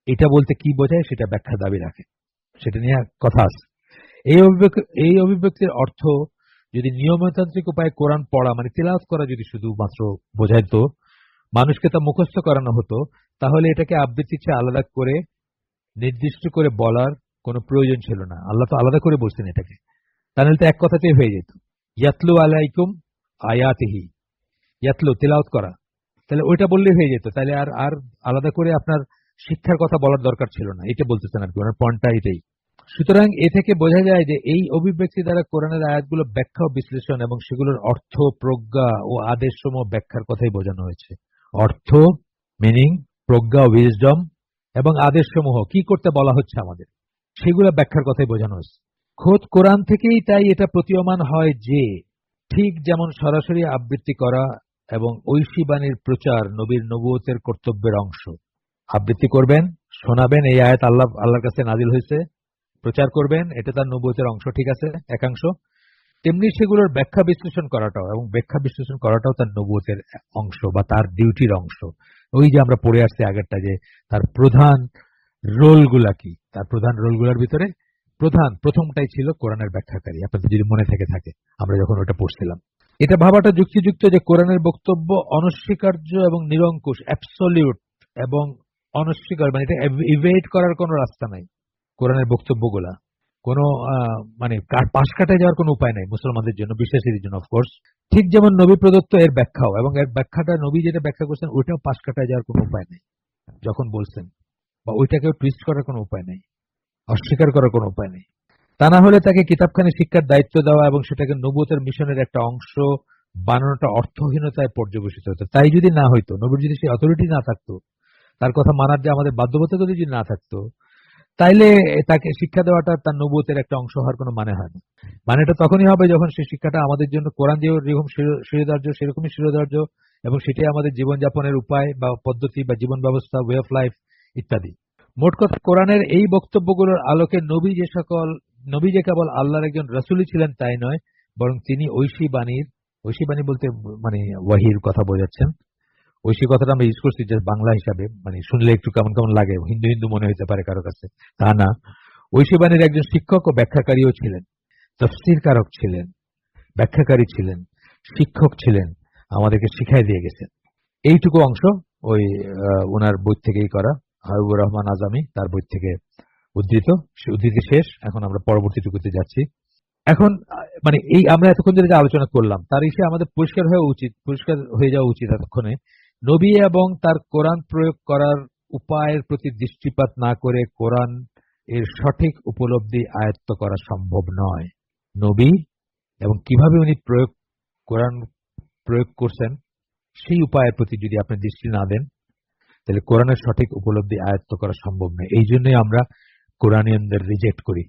এটা বলতে কি বোঝায় সেটা ব্যাখ্যার দাবি রাখে, সেটা নিয়ে কথা আছে। এই অভিব্যক্তির অর্থ যদি নিয়মতান্ত্রিক উপায়ে কোরআন পড়া মানে তিলাওয়াত করা যদি শুধুমাত্র বোঝাইতো, মানুষকে তা মুখস্থ করানো হতো, তাহলে এটাকে আবৃত্তির চেয়ে আলাদা করে নির্দিষ্ট করে বলার কোনো প্রয়োজন ছিল না। আল্লাহ তো আলাদা করে বলছেন এটাকে, তাহলে তো এক কথাতেই হয়ে যেত। ইয়াতলু আলাইকুম আয়াতিহি, ইয়াতলু তিলাওয়াত করা, তাহলে ওইটা বললেই হয়ে যেত, তাহলে আর আলাদা করে আপনার শিক্ষার কথা বলার দরকার ছিল না, এটা বলতেছেন আর কি, ওনার পয়েন্টটা এটাই। সুতরাং এ থেকে বোঝা যায় যে এই অভিব্যক্তি দ্বারা কোরআনের আয়াতগুলো ব্যাখ্যা ও বিশ্লেষণ এবং সেগুলোর অর্থ, প্রজ্ঞা ও আদেশসমূহ ব্যাখ্যার কথাই বোঝানো হয়েছে। অর্থ, মিনিং, প্রজ্ঞা ও উইজডম এবং আদেশসমূহ কি করতে বলা হচ্ছে আমাদের, সেগুলো ব্যাখ্যার কথাই বোঝানো হয়েছে। খোদ কোরআন থেকেই তাই এটা প্রতীয়মান হয় যে ঠিক যেমন সরাসরি আবৃত্তি করা এবং ঐশী বাণীর প্রচার নবীর নবুয়তের কর্তব্যের অংশ। আবৃত্তি করবেন, শোনাবেন, এই আয়াত আল্লাহর কাছে নাজিল হয়েছে, প্রচার করবেন, এটা তার নবুয়তের অংশ, ঠিক আছে, একাংশ। তেমনি সেগুলোর ব্যাখ্যা বিশ্লেষণ করাটাও, এবং ব্যাখ্যা বিশ্লেষণ করাটাও তার নবুয়তের অংশ বা তার ডিউটির অংশ। ওই যে আমরা পড়ে আসছি আগেরটা, যে তার প্রধান রোলগুলা কি, তার প্রধান রোলগুলোর ভিতরে প্রথমটাই ছিল কোরআনের ব্যাখ্যাকারী, আপনাদের যদি মনে থাকে আমরা যখন ওটা পড়ছিলাম। এটা ভাবাটা যুক্তিযুক্ত যে কোরআনের বক্তব্য অনস্বীকার্য এবং নিরঙ্কুশ, অ্যাবসলিউট এবং অনস্বীকার, মানে এটা ইভেট করার কোনো রাস্তা নাই। কোরআনের বক্তব্যগুলা কোনো মানে পাশ কাটায় যাওয়ার কোনো উপায় নাই মুসলমানদের জন্য, বিশ্বাসীদের জন্য অফকোর্স। ঠিক যেমন নবী প্রদত্ত এর ব্যাখ্যাও, এবং এর ব্যাখ্যাটা নবী যেটা ব্যাখ্যা করছেন ওইটাও পাশ কাটায় যাওয়ার কোনো উপায় নেই যখন বলছেন, বা ওইটাকেও টুইস্ট করার কোনো উপায় নেই, অস্বীকার করার কোনো উপায় নেই। তা না হলে তাকে কিতাবখানি শিক্ষার দায়িত্ব দেওয়া এবং সেটাকে নবুয়তের মিশনের একটা অংশ বানানোটা অর্থহীনতায় পর্যবেসিত হতো। তাই যদি না হইতো, নবীর যদি সেই অথরিটি না থাকতো, তার কথা মানার যে আমাদের বাধ্যবাধকতা যদি না থাকতো, তাইলে তাকে শিক্ষা দেওয়াটা তার নবুয়তের একটা অংশ হওয়ার কোনো মানে হয় না। মানেটা তখনই হবে যখন সেই শিক্ষাটা আমাদের জন্য কোরআন যেরকম শিরোধার্য সেরকমই শিরোধার্য, এবং সেটাই আমাদের জীবনযাপনের উপায় বা পদ্ধতি বা জীবন ব্যবস্থা, ওয়ে অফ লাইফ ইত্যাদি। মোট কথা, কোরআনের এই বক্তব্যগুলোর আলোকে নবী যে কেবল আল্লাহর একজন রাসূলই ছিলেন তাই নয়, বরং তিনি ঐশী বাণী বলতে মানে ওয়াহির কথা বোঝাচ্ছেন। ঐশী কথাটা আমরা ইউজ করছি যে বাংলা হিসাবে, মানে শুনলে একটু কেমন কেমন লাগে, হিন্দু হিন্দু মনে হতে পারে কারো কাছে, তা না। ঐশী বাণীর একজন শিক্ষক ও ব্যাখ্যাকারীও ছিলেন, তাফসীর কারক ছিলেন, ব্যাখ্যাকারী ছিলেন, শিক্ষক ছিলেন, আমাদেরকে শিখাই দিয়ে গেছেন। এইটুকু অংশ ওই ওনার বই থেকেই করা, হাবিবুর রহমান আজামি তার বই থেকে উদ্ধৃতি শেষ। এখন আমরা পরবর্তীটুকুতে যাচ্ছি। এখন মানে এই আমরা এতক্ষণ যে আলোচনা করলাম তার এসে আমাদের পরিষ্কার হয়ে যাওয়া উচিত এতক্ষণে, নবী এবং তার কোরআন প্রয়োগ করার উপায়ের প্রতি দৃষ্টিপাত না করে কোরআন এর সঠিক উপলব্ধি আয়ত্ত করা সম্ভব নয়। নবী এবং কিভাবে উনি কোরআন প্রয়োগ করছেন সেই উপায়ের প্রতি যদি আপনি দৃষ্টি না দেন, তাহলে কোরআনের সঠিক উপলব্ধি আয়ত্ত করা সম্ভব নয়। এই জন্যই আমরা কোরআনিয়ানদের রিজেক্ট করি।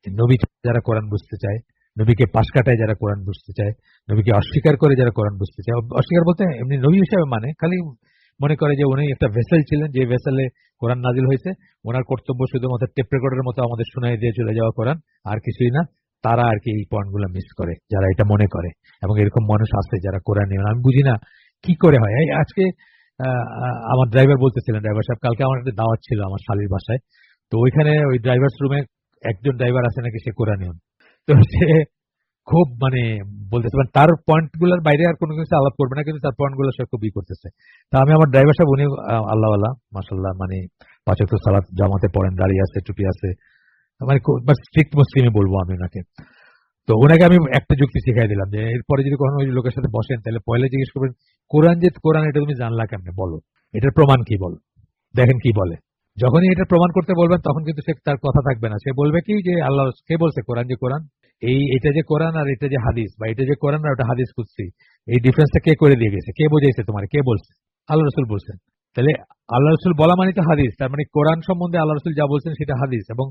নবী যারা কোরআন বুঝতে চায়, নবীকে পাশ কাটায় যারা কোরআন বুঝতে চায়, নবীকে অস্বীকার করে যারা কোরআন বুঝতে চায়, অস্বীকার বলতে এমনি নবী হিসাবে মানে খালি মনে করে যে উনি একটা ভেসেল ছিলেন, যে ভেসেলে কোরআন নাজিল হয়েছে, ওনার কর্তব্য শুধুমাত্র টেপ রেকর্ডের মতো আমাদের শোনাই দিয়ে চলে যাওয়া কোরআন, আর কিছুই না। তারা আর কি এই পয়েন্টগুলো মিস করে, যারা এটা মনে করে, এবং এরকম মানুষ আছে যারা কোরআন নিয়ে, আমি বুঝি না কি করে হয়। আজকে আমার ড্রাইভার বলতেছিলেন, ড্রাইভার সাহেব কালকে আমার একটা দাওয়াত ছিল আমার শালীর বাসায়, তো ওইখানে ওই ড্রাইভার্স রুমে একজন ড্রাইভার আছে নাকি সে কোরআনিয়ন, তো সে খুব মানে বলতেছে, মানে তার পয়েন্ট গুলোর বাইরে আর কোনো কিছু আলাপ করবে না, কিন্তু তার পয়েন্ট গুলো সে খুব করতেছে। তা আমি আমার ড্রাইভার সাহেব, উনি আল্লাহওয়ালা মাশাআল্লাহ, মানে 5 ওয়াক্ত সালাত জামাতে পড়েন, দাঁড়িয়ে আছে, টুপি আছে, মানে স্ট্রিক্ট মুসলিমই বলবো আমি ওনাকে। তো ওনাকে আমি একটা যুক্তি শিখাই দিলাম যে এরপরে যদি কখনো ওই লোকের সাথে বসেন তাহলে পয়লা জিজ্ঞেস করবেন, কোরআন যে কোরআন এটা তুমি জানলা কেমনে, বলো এটার প্রমাণ কি, বলো, দেখেন কি বলে। যখনই এটা প্রমাণ করতে বলবেন তখন কিন্তু সে তার কথা থাকবে না, সে বলবে কি যে আল্লাহ কে বলছে কোরআন যে কোরআন, এটা যে কোরআন আর এটা যে হাদিস, বা এটা যে কোরআন আর ওটা হাদিস কুদসি, এই ডিফারেন্সটা কে করে দিয়ে গেছে, কে বুঝাইছে তোমার, কে বলছে? আল্লাহ রসুল বলছেন। তাহলে আল্লাহ রসুল বলা মানে তো হাদিস, তার মানে কোরআন সম্বন্ধে আল্লাহ রসুল যা বলছেন সেটা হাদিস, এবং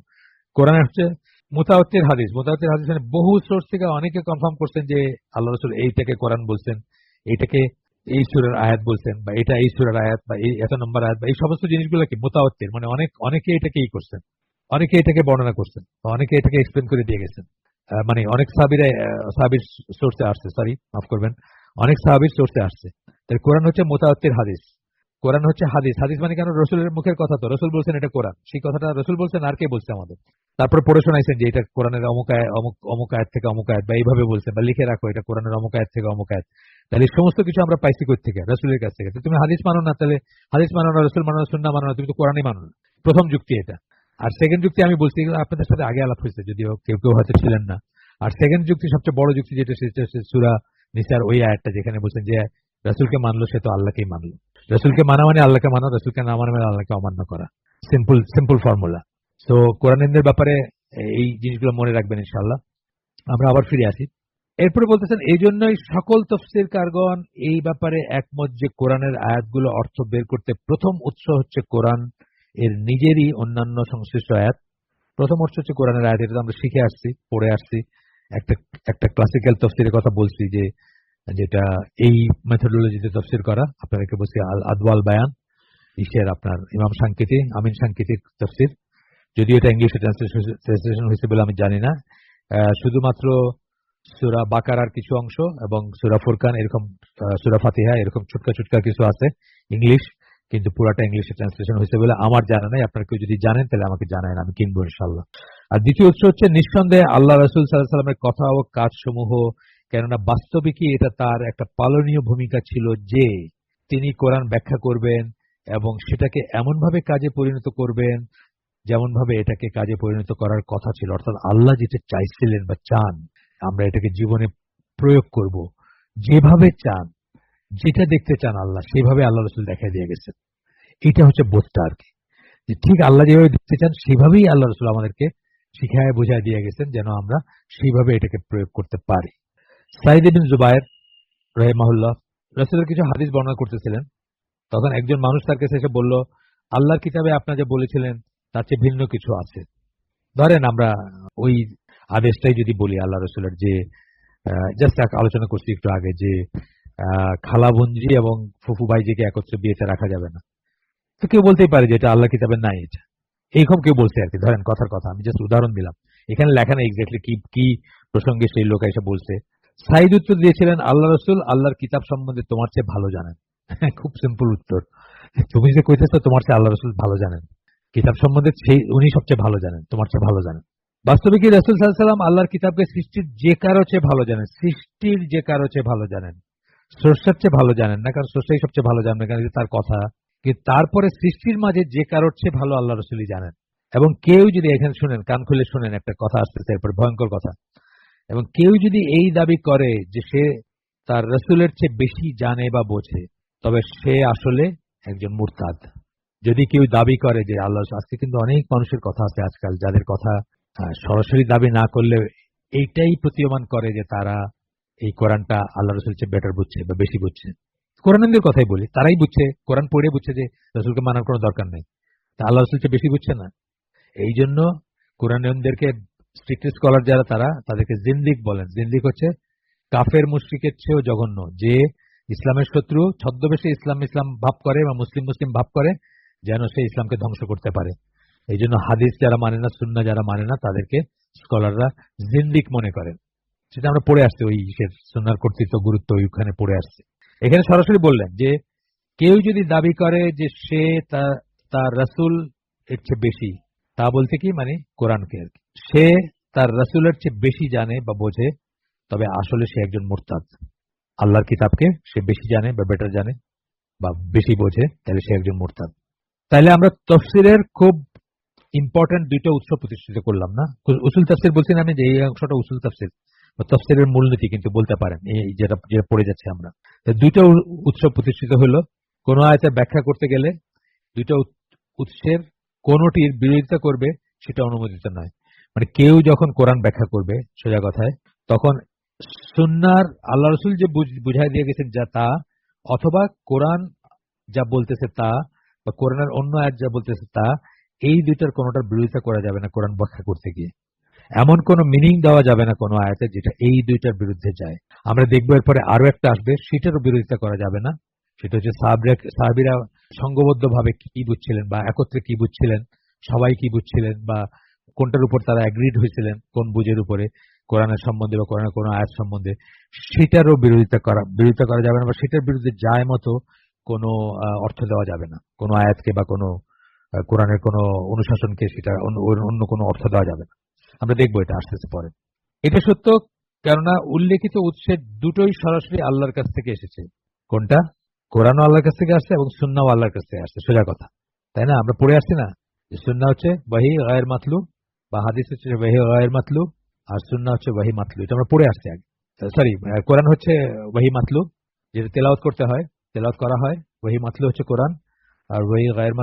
কোরআন হচ্ছে মুতাওয়াত্তির হাদিস। মুতাওয়াত্তির হাদিস মানে বহু সোর্স থেকে অনেকে কনফার্ম করছেন যে আল্লাহ রসুল এইটাকে কোরআন বলছেন, এইটাকে এই সূরার আয়াত বলছেন, বা এটা এই সূরার আয়াত, বা এই এত নম্বর আয়াত, বা এই সমস্ত জিনিসগুলো কি মুতাওয়াত্তির, মানে অনেকে এটাকে করছেন, অনেকে এটাকে বর্ণনা করছেন, বা অনেকে এটাকে এক্সপ্লেন করে দিয়ে গেছেন। মানে অনেক সাহাবীর সোর্সে আসছে, সরি মাফ করবেন, অনেক সাহাবীর সোর্সে আসছে। তাই কোরআন হচ্ছে মুতাওয়াত্তির হাদিস, কোরআন হচ্ছে হাদিস। হাদিস মানে কেন, রসুলের মুখের কথা, তো রসুল বলছেন এটা কোরআন, সেই কথাটা রসুল বলছেন, আর কে বলছে আমাদের? তারপরে পড়ে শোনাইছেন যে এটা কোরআনের অমুক আয়াত থেকে অমুক আয়াত, বা এইভাবে বলছেন, বা লিখে রাখো এটা কোরআনের অমুক আয়াত থেকে অমুক আয়াত। তাহলে এই সমস্ত কিছু আমরা পাইছি কই থেকে? রসুলের কাছ থেকে। তো তুমি হাদিস মানো না, তাহলে হাদিস মানো না, রসুল মানো না, সুন্নাহ মানো না, তুমি তো কোরআনই মানো না। প্রথম যুক্তি এটা। আর সেকেন্ড যুক্তি আমি বলছি, এগুলো আপনাদের সাথে আগে আলাপ হয়েছে, যদিও কেউ কেউ হয়তো ছিলেন না। আর সেকেন্ড যুক্তি, সবচেয়ে বড় যুক্তি যেটা, সেটা হচ্ছে সূরা নিসার ওই আয়াতটা যেখানে বলছেন যে রাসূলকে মানলো সে তো আল্লাহকেই মানলো। রসুলকে মানা মানে আল্লাহকে মানা, রসুলকে না মানা মানে আল্লাহকে অমান্য করা। Simple formula. তো কোরআনের ব্যাপারে এই জিনিসগুলো মনে রাখবেন ইনশাআল্লাহ। আমরা আবার ফিরে আসি। এরপরে বলতেছেন, এই জন্যই সকল তাফসীরকারগণ এই ব্যাপারে একমত যে কোরআনের আয়াতগুলো অর্থ বের করতে প্রথম উৎস হচ্ছে কোরআন এর নিজেরই অন্যান্য সংশ্লিষ্ট আয়াত। প্রথম উৎস হচ্ছে কোরআনের আয়াত, এটা তো আমরা শিখে আসছি, পড়ে আসছি। একটা একটা ক্লাসিক্যাল তাফসীরের কথা বলছি, যে যেটা এই মেথোডোলজিতে তাফসীর করা, আপনাদেরকে বলছি আল আদওয়াল বায়ান, আপনার ইমাম সাংকেতি, আমিন সাংকেতির তাফসীর। যদিও এটা ইংলিশে ট্রান্সলেশন হয়েছে বলে আমি জানি না। শুধুমাত্র সূরা বাকারার কিছু অংশ এবং সূরা ফুরকান, এরকম সূরা ফাতিহা, এরকম ছুটকা ছুটকা কিছু আছে ইংলিশ, কিন্তু পুরাটা ইংলিশে ট্রান্সলেশন হয়েছে বলে আমার জানা নাই। আপনারা কেউ যদি জানেন তাহলে আমাকে জানায়েন, আমি কিনবো ইনশাআল্লাহ। আর দ্বিতীয় উৎস হচ্ছে নিঃসন্দেহে আল্লাহ রাসূল সাল্লাল্লাহু আলাইহি ওয়াসাল্লামের কথা ও কাজসমূহ, কেননা বাস্তবিকই এটা তার একটা পালনীয় ভূমিকা ছিল যে তিনি কোরআন ব্যাখ্যা করবেন এবং সেটাকে এমনভাবে কাজে পরিণত করবেন যেমন ভাবে এটাকে কাজে পরিণত করার কথা ছিল। অর্থাৎ আল্লাহ যেটা চাইছিলেন বা চান, আমরা এটাকে জীবনে প্রয়োগ করব, যেভাবে চান, যেটা দেখতে চান আল্লাহ, সেভাবে আল্লাহ রসুল দেখাই দিয়ে গেছেন। এটা হচ্ছে বোধটা আর কি, যে ঠিক আল্লাহ যেভাবে দেখতে চান সেভাবেই আল্লাহ রসুল আমাদেরকে শিখায় বোঝায় দিয়ে গেছেন, যেন আমরা সেইভাবে এটাকে প্রয়োগ করতে পারি। সাইদ ইবনে জুবায়ের রাহিমাহুল্লাহ রাসূলের কিছু হাদিস বর্ণনা করতেছিলেন। তখন একজন মানুষ তার কাছে এসে বলল, আল্লাহর কিতাবে আপনারা যে বলেছিলেন তার চেয়ে ভিন্ন কিছু আছে। ধরেন আমরা ওই আদেশটাই যদি বলি আল্লাহ রসুলের, যে জাস্ট আলোচনা করছি একটু আগে, যে খালা বোনজি এবং ফুফু ভাইজিকে একত্রে বিয়েতে রাখা যাবে না। তো কেউ বলতেই পারে যে এটা আল্লাহ কিতাবে নাই, এটা এইরকম কেউ বলছে আর কি। ধরেন কথার কথা, আমি জাস্ট উদাহরণ দিলাম, এখানে লেখা নেই এক্স্যাক্টলি কি কি প্রসঙ্গে সেই লোক এসে বলছে। সাইদ উত্তর দিয়েছিলেন, আল্লাহ রসুল আল্লাহর কিতাব সম্বন্ধে তোমার চেয়ে ভালো জানেন। খুব সিম্পল উত্তর। তুমি যে কইতেছো তোমার চেয়ে আল্লাহ রসুল ভালো জানেন, কিতাব সম্বন্ধে সেই উনি সবচেয়ে ভালো জানেন, তোমার চেয়ে ভালো জানেন। বাস্তবে কি রাসূল সাল্লাল্লাহু আলাইহি ওয়াসাল্লাম আল্লাহর কিতাবকে সৃষ্টির যে কারো চেয়ে ভালো জানেন, সৃষ্টির যে কারো চেয়ে ভালো জানেন, স্রষ্টার চেয়ে ভালো জানেন না, কারণ স্রষ্টাই সবচেয়ে ভালো জানেন, কারণ তার কথা। কিন্তু তারপরে সৃষ্টির মাঝে যে কারোর চেয়ে ভালো আল্লাহ রসুলই জানেন। এবং কেউ যদি, এখানে শুনেন, কান খুলে শুনেন, একটা কথা আসতেছে এরপর, ভয়ঙ্কর কথা। এবং কেউ যদি এই দাবি করে যে সে তার রসুলের চেয়ে বেশি জানে বা বোঝে, তবে সে আসলে একজন মুরতাদ। যদি কেউ দাবি করে যে আল্লাহ, আজকে কিন্তু অনেক মানুষের কথা আছে আজকাল যাদের কথা সরাসরি দাবি না করলে এইটাই প্রতীয়মান করে যে তারা এই কোরআনটা আল্লাহ রসুল চেয়ে বেটার বুঝছে বা বেশি বুঝছে। কোরআনদের কথাই বলি, তারাই বুঝছে, কোরআন পড়ে বুঝছে যে রসুলকে মানার কোনো দরকার নেই, তা আল্লাহ রসুল চেয়ে বেশি বুঝছে না। এই জন্য কোরআনদেরকে স্ট্রিক্ট স্কলার যারা, তারা তাদেরকে জিন্দিক বলেন। জিন্দিক হচ্ছে কাফের মুশরিকের চেয়েও জঘন্য, যে ইসলামের শত্রু, ছদ্মবেশে ইসলাম ইসলাম ভাব করে বা মুসলিম মুসলিম ভাব করে যেন সে ইসলামকে ধ্বংস করতে পারে। এই জন্য হাদিস যারা মানে না, সুন্নাহ যারা মানে না, তাদেরকে স্কলাররা জিন্দিক মনে করেন। সেটা আমরা পড়ে আসছি, ওই সুন্নাহর কর্তৃত্ব গুরুত্ব ওইখানে পড়ে আসছে। এখানে সরাসরি বললেন যে কেউ যদি দাবি করে যে সে তার রাসূল এর চেয়ে বেশি, তা বলতে কি মানে কোরআনকে আর কি, সে তার রাসূলের চেয়ে বেশি জানে বা বোঝে, তবে আসলে সে একজন মুরতাদ। আল্লাহর কিতাবকে সে বেশি জানে বা বেটার জানে বা বেশি বোঝে, তাহলে সে একজন মুরতাদ। তাহলে আমরা তাফসীরের খুব ইম্পর্টেন্ট দুইটা উৎস প্রতিষ্ঠিত করলাম না? উসুল তাফসির বলছি না আমি, যে এই অংশটা উসুল তাফসির বা তাফসিরের মূলনীতি কিন্তু বলতে পারেন, এই যেটা যেটা পড়ে যাচ্ছে আমরা। তো দুইটা উৎস প্রতিষ্ঠিত হলো। কোন আয়াতের ব্যাখ্যা করতে গেলে দুইটা উৎসের কোনটির বিরোধিতা করবে সেটা অনুমোদিত নয়। মানে কেউ যখন কোরআন ব্যাখ্যা করবে সোজা কথায়, তখন সুন্নার আল্লাহ রসুল যে বুঝাই দিয়ে গেছেন যা তা, অথবা কোরআন যা বলতেছে তা, বা কোরআনের অন্য আয়াত যা বলতেছে তা, এই দুইটার কোনোটার বিরোধিতা করা যাবে না কোরআন ব্যাখ্যা করতে গিয়ে। এমন কোন মিনিং দেওয়া যাবে না কোনো আয়াতে যেটা এই দুইটার বিরুদ্ধে যায়। আমরা দেখবো এরপরে আরো একটা আসবে, সেটারও বিরোধিতা করা যাবে না। সেটা হচ্ছে সাহাবীরা সংঘবদ্ধ ভাবে কি বুঝছিলেন, বা একত্রে কি বুঝছিলেন, সবাই কি বুঝছিলেন, বা কোনটার উপর তারা অ্যাগ্রিড হয়েছিলেন, কোন বুঝের উপরে, কোরআনের সম্বন্ধে বা কোরআনের কোনো আয়াত সম্বন্ধে, সেটারও বিরোধিতা করা যাবে না, বা সেটার বিরুদ্ধে যায় মতো কোনো অর্থ দেওয়া যাবে না কোনো আয়াতকে, বা কোনো কোরআনের কোনো অনুশাসনকে সেটা অন্য কোনো অর্থ দেওয়া যাবে না। আমরা দেখবো এটা আসতেছে পরে। এটা সত্য, কেননা উল্লেখিত উৎসের দুটোই সরাসরি আল্লাহর কাছ থেকে এসেছে। কোনটা? কোরআনও আল্লাহর কাছ থেকে আসছে এবং সুন্নাও আল্লাহর কাছ থেকে আসছে, সোজা কথা, তাই না? আমরা পড়ে আসছি না যে সুন্না হচ্ছে ওয়াহি গায়ের মাতলু, বা হাদিস হচ্ছে ওয়াহি গায়ের মাতলু, আর সুন্না হচ্ছে ওয়াহি মাতলু। এটা আমরা পড়ে আসছি আগে। সরি, কোরআন হচ্ছে ওয়াহি মাতলু, যেটা তেলাওয়াত করতে হয়, তেলাওয়াত করা হয়। ওয়াহি মাতলু হচ্ছে কোরআন, আর ওয়াহি গায়ের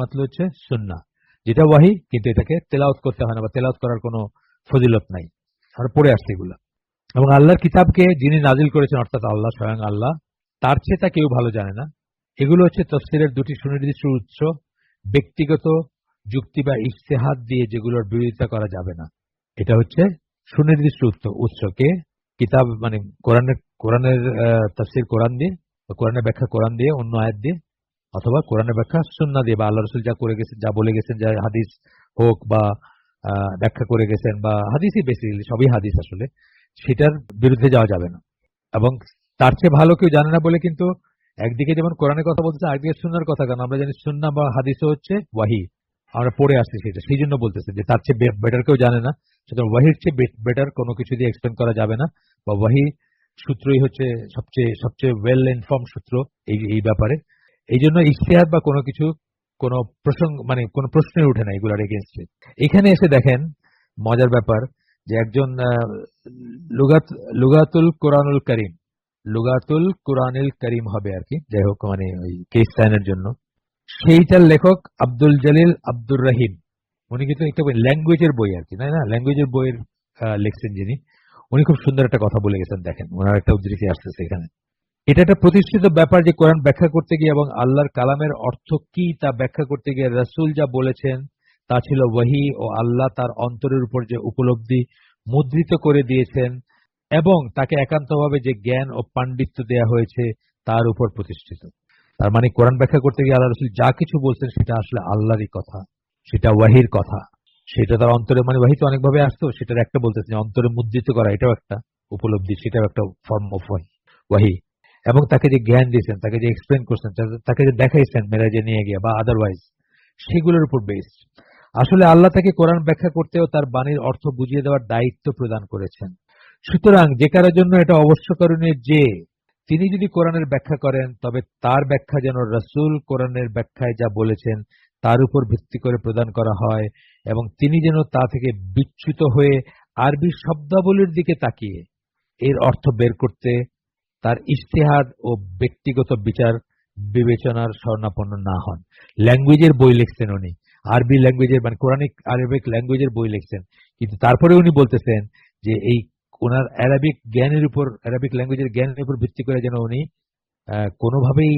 মাতলু হচ্ছে সুন্না, যেটা ওয়াহি কিন্তু এটাকে তেলাওয়াত করতে হয় না, বা তেলাওয়াত করার কোনো ফজিলত নাই। আমরা পড়ে আসছি এগুলা। এবং আল্লাহর কিতাবকে যিনি নাজিল করেছেন, অর্থাৎ আল্লাহ, স্বয়ং আল্লাহ, তার চেয়ে তা কেউ ভালো জানে না। এগুলো হচ্ছে তাফসীরের দুটি সুনির্দিষ্ট উৎস। ব্যক্তিগত যুক্তি বা ইজতিহাদ দিয়ে যেগুলোর বিরোধিতা করা যাবে না, এটা হচ্ছে সুনির্দিষ্ট উৎসকে কিতাব, মানে কোরআনের তাফসীর কোরআন দিয়ে, বা কোরআনের ব্যাখ্যা কোরআন দিয়ে, অন্য আয়াত দিয়ে, অথবা কোরআনের ব্যাখ্যা সুন্নাহ দিয়ে, বা আল্লাহ রসুল যা করে গেছেন, যা বলে গেছেন, যা হাদিস হোক বা ব্যাখ্যা করে গেছেন, বা হাদিসই বেসিক্যালি সবই হাদিস আসলে, সেটার বিরুদ্ধে যাওয়া যাবে না। এবং তার চেয়ে ভালো কেউ জানে না বলে কিন্তু একদিকে যেমন কোরআনের কথা বলতেছে, আরেকদিকে সুন্নার কথা, কারণ আমরা জানি সুন্নাহ বা হাদিসও হচ্ছে ওয়াহি, আমরা পড়ে আসছি সেটা, সেই জন্য বলতেছে যে তার চেয়ে বেটার কেউ জানে না। সুতরাং ওয়াহির চেয়ে বেটার কোনো কিছু দিয়ে এক্সপ্লেন করা যাবে না, বা ওয়াহি সূত্রই হচ্ছে সবচেয়ে সবচেয়ে ওয়েল ইনফর্ম সূত্র এই ব্যাপারে। এই জন্য ইজতিহাদ বা কোনো কিছু, কোনো প্রসঙ্গ, মানে কোনো প্রশ্নই উঠে না এগুলার এগেনস্টে। এখানে এসে দেখেন মজার ব্যাপার, যে একজন লুগাতুল কোরআনুল করিম হবে আর কি, যাই হোক, মানে ওই কেস সাইনের জন্য, সেইটার লেখক আব্দুল জলিল আব্দুর রহিম। উনি কিন্তু একটা ল্যাঙ্গুয়েজের বই আর কি, তাই না, ল্যাঙ্গুয়েজের বইয়ের লিখছেন যিনি। উনি খুব সুন্দর একটা কথা বলে গেছেন, দেখেন ওনার একটা উদ্ধৃতি আসতেছে এখানে। এটা একটা প্রতিষ্ঠিত ব্যাপার যে কোরআন ব্যাখ্যা করতে গিয়ে এবং আল্লাহর কালামের অর্থ কি তা ব্যাখ্যা করতে গিয়ে রাসূল যা বলেছেন তা ছিল ওয়াহি, ও আল্লাহ তার অন্তরের উপর যে উপলব্ধি মুদ্রিত করে দিয়েছেন এবং তাকে একান্তভাবে যে জ্ঞান ও পাণ্ডিত্য দেয়া হয়েছে তার উপর প্রতিষ্ঠিত। তার মানে কোরআন ব্যাখ্যা করতে গিয়ে আল্লাহ রাসূল যা কিছু বলছেন সেটা আসলে আল্লাহরই কথা, সেটা ওয়াহির কথা, সেটা তার অন্তরে, মানে ওয়াহি তো অনেকভাবে আসতো, সেটার একটা বলতেছে যে অন্তরে মুদ্রিত করা, এটাও একটা উপলব্ধি, সেটাও একটা ফর্ম অফ ওয়াহি। এবং তাকে যে জ্ঞান দিয়েছেন, তাকে যে এক্সপ্লেন করছেন, তাকে যে দেখাইছেন মেরাজে নিয়ে গিয়ে বা আদারওয়াইজ, সেগুলোর উপর বেসড। আসলে আল্লাহ তাকে কোরআন ব্যাখ্যা করতেও তার বাণীর অর্থ বুঝিয়ে দেওয়ার দায়িত্ব প্রদান করেছেন। সুতরাং যে কারোর জন্য এটা অবশ্যকরণীয় যে তিনি যদি কোরআনের ব্যাখ্যা করেন, তবে তার ব্যাখ্যা যেন রাসূল কোরআনের ব্যাখ্যায় যা বলেছেন তার উপর ভিত্তি করে প্রদান করা হয়, এবং তিনি যেন তা থেকে বিচ্যুত হয়ে আরবি শব্দাবলীর দিকে তাকিয়ে এর অর্থ বের করতে তার ইজতিহাদ ও ব্যক্তিগত বিচার বিবেচনার শরণাপন্ন না হন। ল্যাঙ্গুয়েজের বই লিখছেন উনি, আরবি ল্যাঙ্গুয়েজের, মানে কোরআনিক আরবিক ল্যাঙ্গুয়েজের বই লিখছেন, কিন্তু তারপরে উনি বলতেছেন যে এই ওনার আরবিক ল্যাঙ্গুয়েজের জ্ঞানের উপর ভিত্তি করে যেন উনি কোনোভাবেই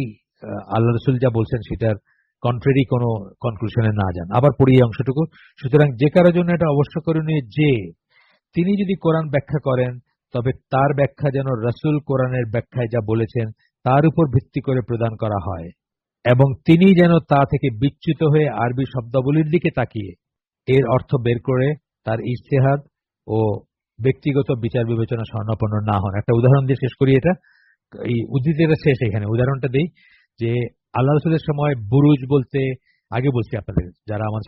আল্লাহ রসুল যা বলছেন সেটার কন্ট্রারি কোনো কনক্লুশনে না যান। আবার পড়ি এই অংশটুকু। সুতরাং যে কারোর জন্য এটা অবশ্যকরণীয় যে তিনি যদি কোরআন ব্যাখ্যা করেন, তবে তার ব্যাখ্যা যেন রাসূল কোরআনের ব্যাখ্যায় যা বলেছেন তার উপর ভিত্তি করে প্রদান করা হয়, এবং তিনি যেন তা থেকে বিচ্যুত হয়ে আরবি শব্দাবলীর দিকে তাকিয়ে এর অর্থ বের করে তার ইজতিহাদ ও ব্যক্তিগত বিচার বিবেচনা শরণাপন্ন না হন। একটা উদাহরণ দিয়ে শেষ করি, এটা এই উদ্ধৃতিটা শেষ, এখানে উদাহরণটা দেই যে আল্লাহ রসুলের সময় বুরুজ বলতে, আগে বলছি আপনাদের যারা আমার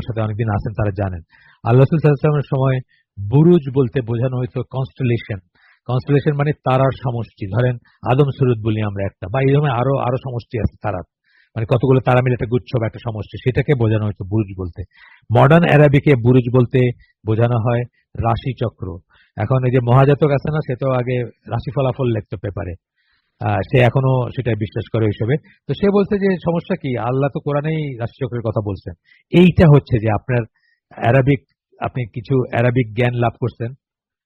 সাথে অনেকদিন আছেন তারা জানেন, আল্লাহ রসুল সাল্লাল্লাহু আলাইহি ওয়াসাল্লামের সময় বুরুজ বলতে বোঝানো হয়তো কনস্টেলেশন মানে তারার সমষ্টি। ধরেন আদম সুরুত বলি আমরা একটা, বা এই ধরনের আরো সমষ্টি আছে তারার, মানে কতগুলো তারা মিলে একটা গুচ্ছ বা একটা সমষ্টি, সেটাকে বোঝানো হচ্ছে বুরুজ বলতে। মডার্ন অ্যারাবিকে বুরুজ বলতে বোঝানো হয় রাশি চক্র। এখন এই যে মহাজাতক আছে না, সে তো আগে রাশি ফলাফল লিখতো পেপারে, সে এখনো সেটা বিশ্বাস করে হিসেবে। তো সে বলছে যে সমস্যা কি, আল্লাহ তো কোরআনেই রাশিচক্রের কথা বলছেন। এইটা হচ্ছে যে আপনার অ্যারাবিক, আপনি কিছু অ্যারাবিক জ্ঞান লাভ করছেন,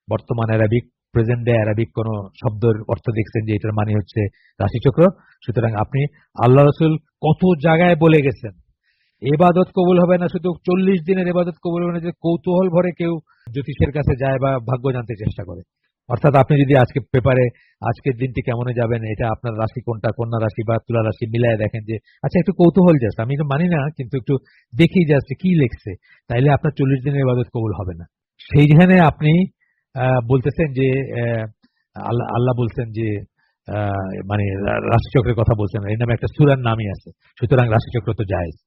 বর্তমান অ্যারাবিক, প্রেজেন্ট ডে অ্যারাবিক কোন শব্দের অর্থ দেখছেন যে এটার মানে হচ্ছে রাশিচক্র। সুতরাং আপনি আল্লাহ রসুল কত জায়গায় বলে গেছেন এবাদত কবুল হবে না, শুধু 40 দিনের এবাদত কবুল হবে না যে কৌতূহল ভরে কেউ জ্যোতিষের কাছে যায় বা ভাগ্য জানতে চেষ্টা করে। অর্থাৎ আপনি যদি আজকে পেপারে আজকের দিনটি কেমনে যাবেন, এটা আপনার রাশি কোনটা, কন্যা রাশি বা তুলা রাশি মিলায় দেখেন যে আচ্ছা একটু কৌতূহল জাস্ট, আমি তো মানি না কিন্তু একটু দেখি জাস্ট কি লিখছে, তাইলে আপনার 40 দিনের ইবাদত কবুল হবে না। সেইখানে আপনি বলতেছেন যে আল্লাহ আল্লাহ বলছেন যে মানে রাশিচক্রের কথা বলছেন, এর নামে একটা সূরার নামই আছে, সুতরাং রাশিচক্র তো জায়েজ।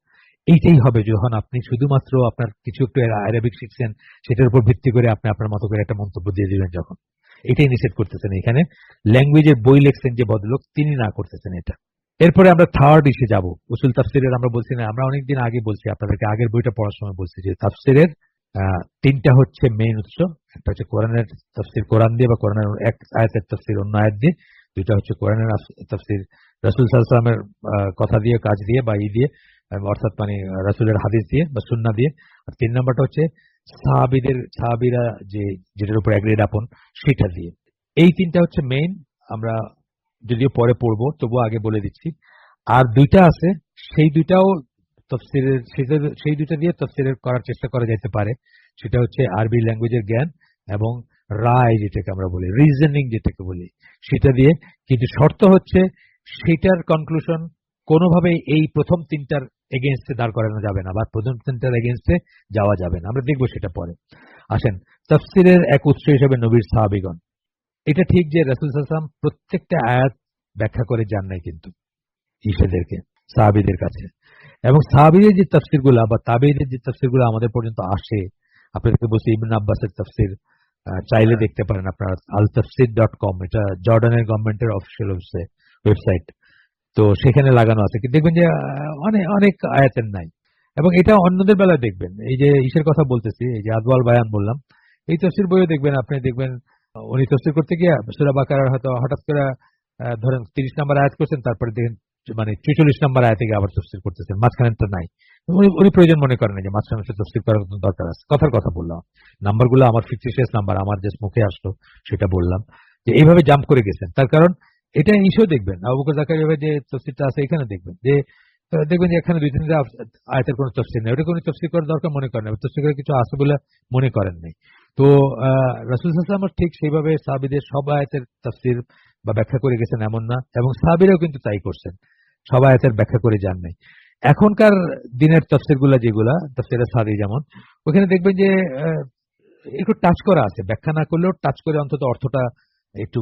এইটাই হবে যখন আপনি শুধুমাত্র আপনার কিছু একটু আরবিক শিখছেন, সেটার উপর ভিত্তি করে আপনি আপনার মতো করে একটা মন্তব্য দিয়ে দিবেন যখন, এটাই নিষেধ করতেছেন। এখানে ল্যাঙ্গুয়েজের বই লিখছেন যে ভদ্রলোক, তিনি না করতেছেন এটা। এরপরে আমরা থার্ড ইসে যাব, উসুল তাফসিরের। আমরা বলছি না, আমরা অনেকদিন আগে বলছি আপনাদেরকে, আগের বইটা পড়ার সময় বলছি যে তাফসিরের তিনটা হচ্ছে মেইন উৎস। একটা হচ্ছে কোরআনের তাফসির কোরআন দিয়ে বা কোরআনের এক আয়াতের তাফসির অন্য আয়াত দিয়ে, দুইটা হচ্ছে কোরআনের তাফসির রাসূল সাল্লাল্লাহু আলাইহি ওয়াসাল্লামের কথা দিয়ে, কাজ দিয়ে বা দিয়ে, অর্থাৎ মানে রাসূলের হাদিস দিয়ে বা সুন্নাহ দিয়ে। আর তিন নাম্বারটা হচ্ছে সাহাবীরা যে যেটার উপর এগ্রিড আপন সেটা দিয়ে। এই তিনটা হচ্ছে মেইন। আমরা যদিও পরে পড়বো, তবুও আগে বলে দিচ্ছি। আর দুইটা আছে, সেই দুইটাও তফসিরের, সেই দুইটা দিয়ে তফসিরের করার চেষ্টা করা যেতে পারে। সেটা হচ্ছে আরবি ল্যাঙ্গুয়েজের জ্ঞান এবং রায় যেটাকে আমরা বলি, রিজনিং যেটাকে বলি, সেটা দিয়ে। কিন্তু শর্ত হচ্ছে সেটার কনক্লুশন কোনোভাবেই এই প্রথম তিনটার এগেনস্টে দাঁড় করানো যাবে না বা প্রথম তিনটার এগেনস্টে যাওয়া যাবে না। আমরা দেখবো সেটা পরে। আসেন, তাফসিরের এক উৎস হিসেবে নবীর সাহাবীগণ। এটা ঠিক যে রাসূল সাল্লাল্লাহু আলাইহি ওয়াসাল্লাম প্রত্যেকটা আয়াত ব্যাখ্যা করে যান নাই কিন্তু ইসাদেরকে, সাহাবীদের কাছে। এবং সাহাবীদের যে তাফসিরগুলা বা তাবেঈদের যে তাফসিরগুলো আমাদের পর্যন্ত আসে, আপনাদেরকে বলছি ইবনে আব্বাসের তাফসির চাইলে দেখতে পারেন আপনারা, altafsir.com, এটা জর্ডানের গভর্নমেন্টের অফিসিয়াল ওয়েবসাইট। তো সেখানে লাগানো আছে, কিন্তু দেখবেন যে অনেক অনেক আয়াতের নাই। এবং এটা অন্যদের বেলায় দেখবেন, এই যে ইসের কথা বলতেছি, এই যে আদওয়াল বায়ান বললাম, এই তফসির বইও দেখবেন, আপনি দেখবেন উনি তফসির করতে গিয়ে সূরা বাকারার হয়তো হঠাৎ করে ধরেন 30 নম্বর আয়াত করছেন, তারপরে দেখেন মানে 46 নম্বর আয়াতে গিয়ে আবার তফসির করতেছেন, মাঝখানে তো নাই। উনি প্রয়োজন মনে করেন যে মাঝখানে তফসির করার দরকার আছে। কথার কথা বললাম, নাম্বারগুলো আমার ফিক্সিশিয়াস নাম্বার, আমার জাস্ট মুখে আসলো সেটা বললাম, যে এইভাবে জাম্প করে গেছেন। তার কারণ এটা ইস্যু দেখবেন আবু বকর জাকারিয়া যে তফসিরটা আছে এখানে দেখবেন যে এখানে দুই তিনটা আয়াতের কোনো তফসির নেই, ওটা কোনো তফসির করার দরকার মনে করেন, তফসির করে কিছু আছে বলে মনে করেন নাই। তো রাসূল সাল্লাল্লাহু আলাইহি ওয়াসাল্লাম ঠিক সেইভাবে সাহাবীদের সব আয়াতের তাফসির বা ব্যাখ্যা করে গেছেন এমন না, এবং সাহাবীরাও কিন্তু তাই করছেন, সব আয়াতের ব্যাখ্যা করে যান নাই। এখনকার দিনের তফসিরগুলো যেগুলা তফসিরে সাদি, যেমন ওখানে দেখবেন যে একটু টাচ করা আছে, ব্যাখ্যা না করলেও টাচ করে অন্তত অর্থটা একটু